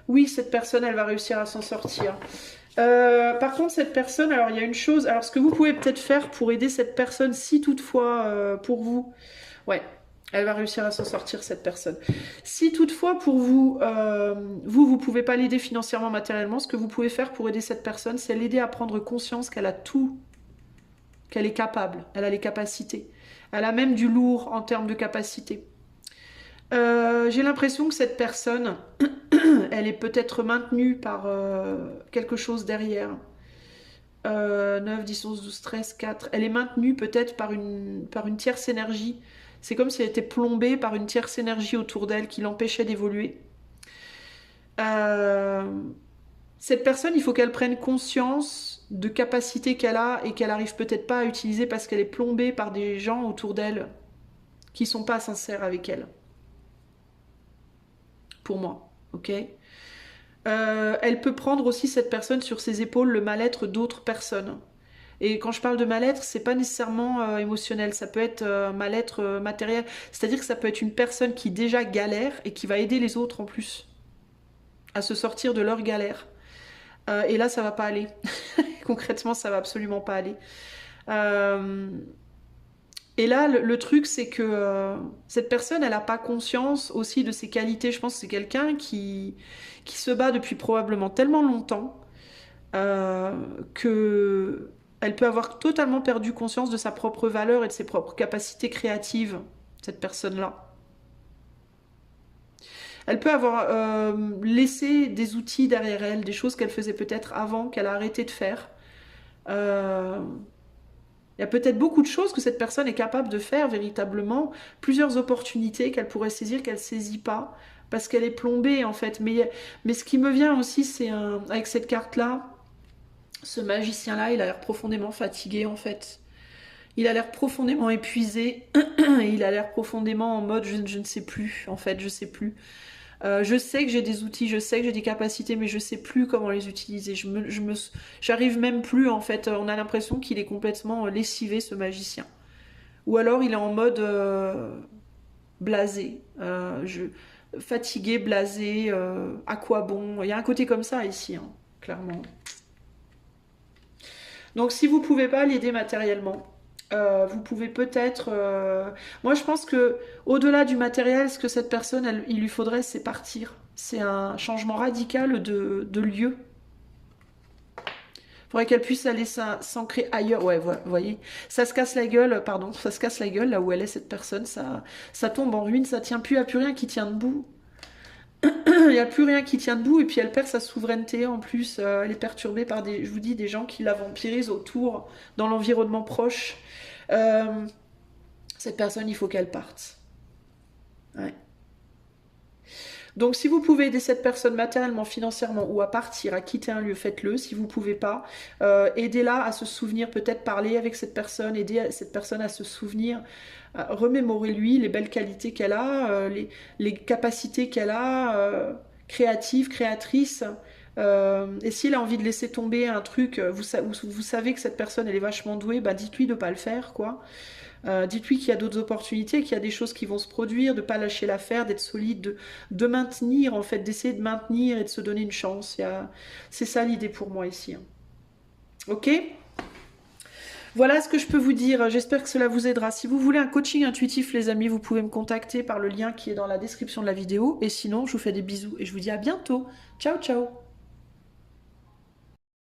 A: Oui, cette personne, elle va réussir à s'en sortir. Par contre, cette personne, alors il y a une chose, alors ce que vous pouvez peut-être faire pour aider cette personne, si toutefois pour vous, ouais, elle va réussir à s'en sortir, cette personne. Si toutefois pour vous, vous pouvez pas l'aider financièrement, matériellement, ce que vous pouvez faire pour aider cette personne, c'est l'aider à prendre conscience qu'elle a tout, qu'elle est capable, elle a les capacités. Elle a même du lourd en termes de capacité. J'ai l'impression que cette personne, elle est peut-être maintenue par quelque chose derrière. 9, 10, 11, 12, 13, 4. Elle est maintenue peut-être par une tierce énergie. C'est comme si elle était plombée par une tierce énergie autour d'elle qui l'empêchait d'évoluer. Cette personne, il faut qu'elle prenne conscience de capacités qu'elle a et qu'elle arrive peut-être pas à utiliser parce qu'elle est plombée par des gens autour d'elle qui sont pas sincères avec elle. Pour moi, ok. Elle peut prendre aussi, cette personne, sur ses épaules le mal-être d'autres personnes. Et quand je parle de mal-être, c'est pas nécessairement émotionnel, ça peut être mal-être matériel. C'est-à-dire que ça peut être une personne qui déjà galère et qui va aider les autres en plus à se sortir de leur galère. Et là, ça va pas aller. Concrètement, ça va absolument pas aller. Et là, le truc, c'est que cette personne, elle n'a pas conscience aussi de ses qualités. Je pense que c'est quelqu'un qui se bat depuis probablement tellement longtemps que elle peut avoir totalement perdu conscience de sa propre valeur et de ses propres capacités créatives, cette personne-là. Elle peut avoir laissé des outils derrière elle, des choses qu'elle faisait peut-être avant, qu'elle a arrêté de faire. Il y a peut-être beaucoup de choses que cette personne est capable de faire véritablement, plusieurs opportunités qu'elle pourrait saisir, qu'elle ne saisit pas, parce qu'elle est plombée en fait. Mais ce qui me vient aussi, c'est avec cette carte-là, ce magicien-là, il a l'air profondément fatigué en fait. Il a l'air profondément épuisé, et il a l'air profondément en mode je ne sais plus, en fait, je sais plus. Je sais que j'ai des outils, je sais que j'ai des capacités, mais je sais plus comment les utiliser. J'arrive même plus, en fait. On a l'impression qu'il est complètement lessivé, ce magicien. Ou alors il est en mode blasé. Fatigué, blasé, à quoi bon? Il y a un côté comme ça ici, hein, clairement. Donc si vous pouvez pas l'aider matériellement, vous pouvez peut-être... Moi, je pense que au-delà du matériel, ce que cette personne, il lui faudrait, c'est partir. C'est un changement radical de lieu. Il faudrait qu'elle puisse aller s'ancrer ailleurs. Ouais, vous voyez, ça se casse la gueule, pardon, ça se casse la gueule là où elle est, cette personne. Ça tombe en ruine, ça tient plus, il n'y a plus rien qui tient debout. Il n'y a plus rien qui tient debout et puis elle perd sa souveraineté en plus. Elle est perturbée par je vous dis, des gens qui la vampirisent autour, dans l'environnement proche. Cette personne, il faut qu'elle parte. Ouais. Donc si vous pouvez aider cette personne matériellement, financièrement ou à partir, à quitter un lieu, faites-le. Si vous ne pouvez pas, aidez-la à se souvenir, peut-être parler avec cette personne, aider cette personne à se souvenir, remémorez-lui les belles qualités qu'elle a, les capacités qu'elle a, créatives, créatrices. Et s'il a envie de laisser tomber un truc, vous savez que cette personne elle est vachement douée, bah dites-lui de ne pas le faire, quoi. Dites-lui qu'il y a d'autres opportunités, qu'il y a des choses qui vont se produire, de ne pas lâcher l'affaire, d'être solide, de maintenir, en fait, d'essayer de maintenir et de se donner une chance. C'est ça l'idée pour moi ici. Hein. Ok ? Voilà ce que je peux vous dire. J'espère que cela vous aidera. Si vous voulez un coaching intuitif, les amis, vous pouvez me contacter par le lien qui est dans la description de la vidéo. Et sinon, je vous fais des bisous et je vous dis à bientôt. Ciao, ciao.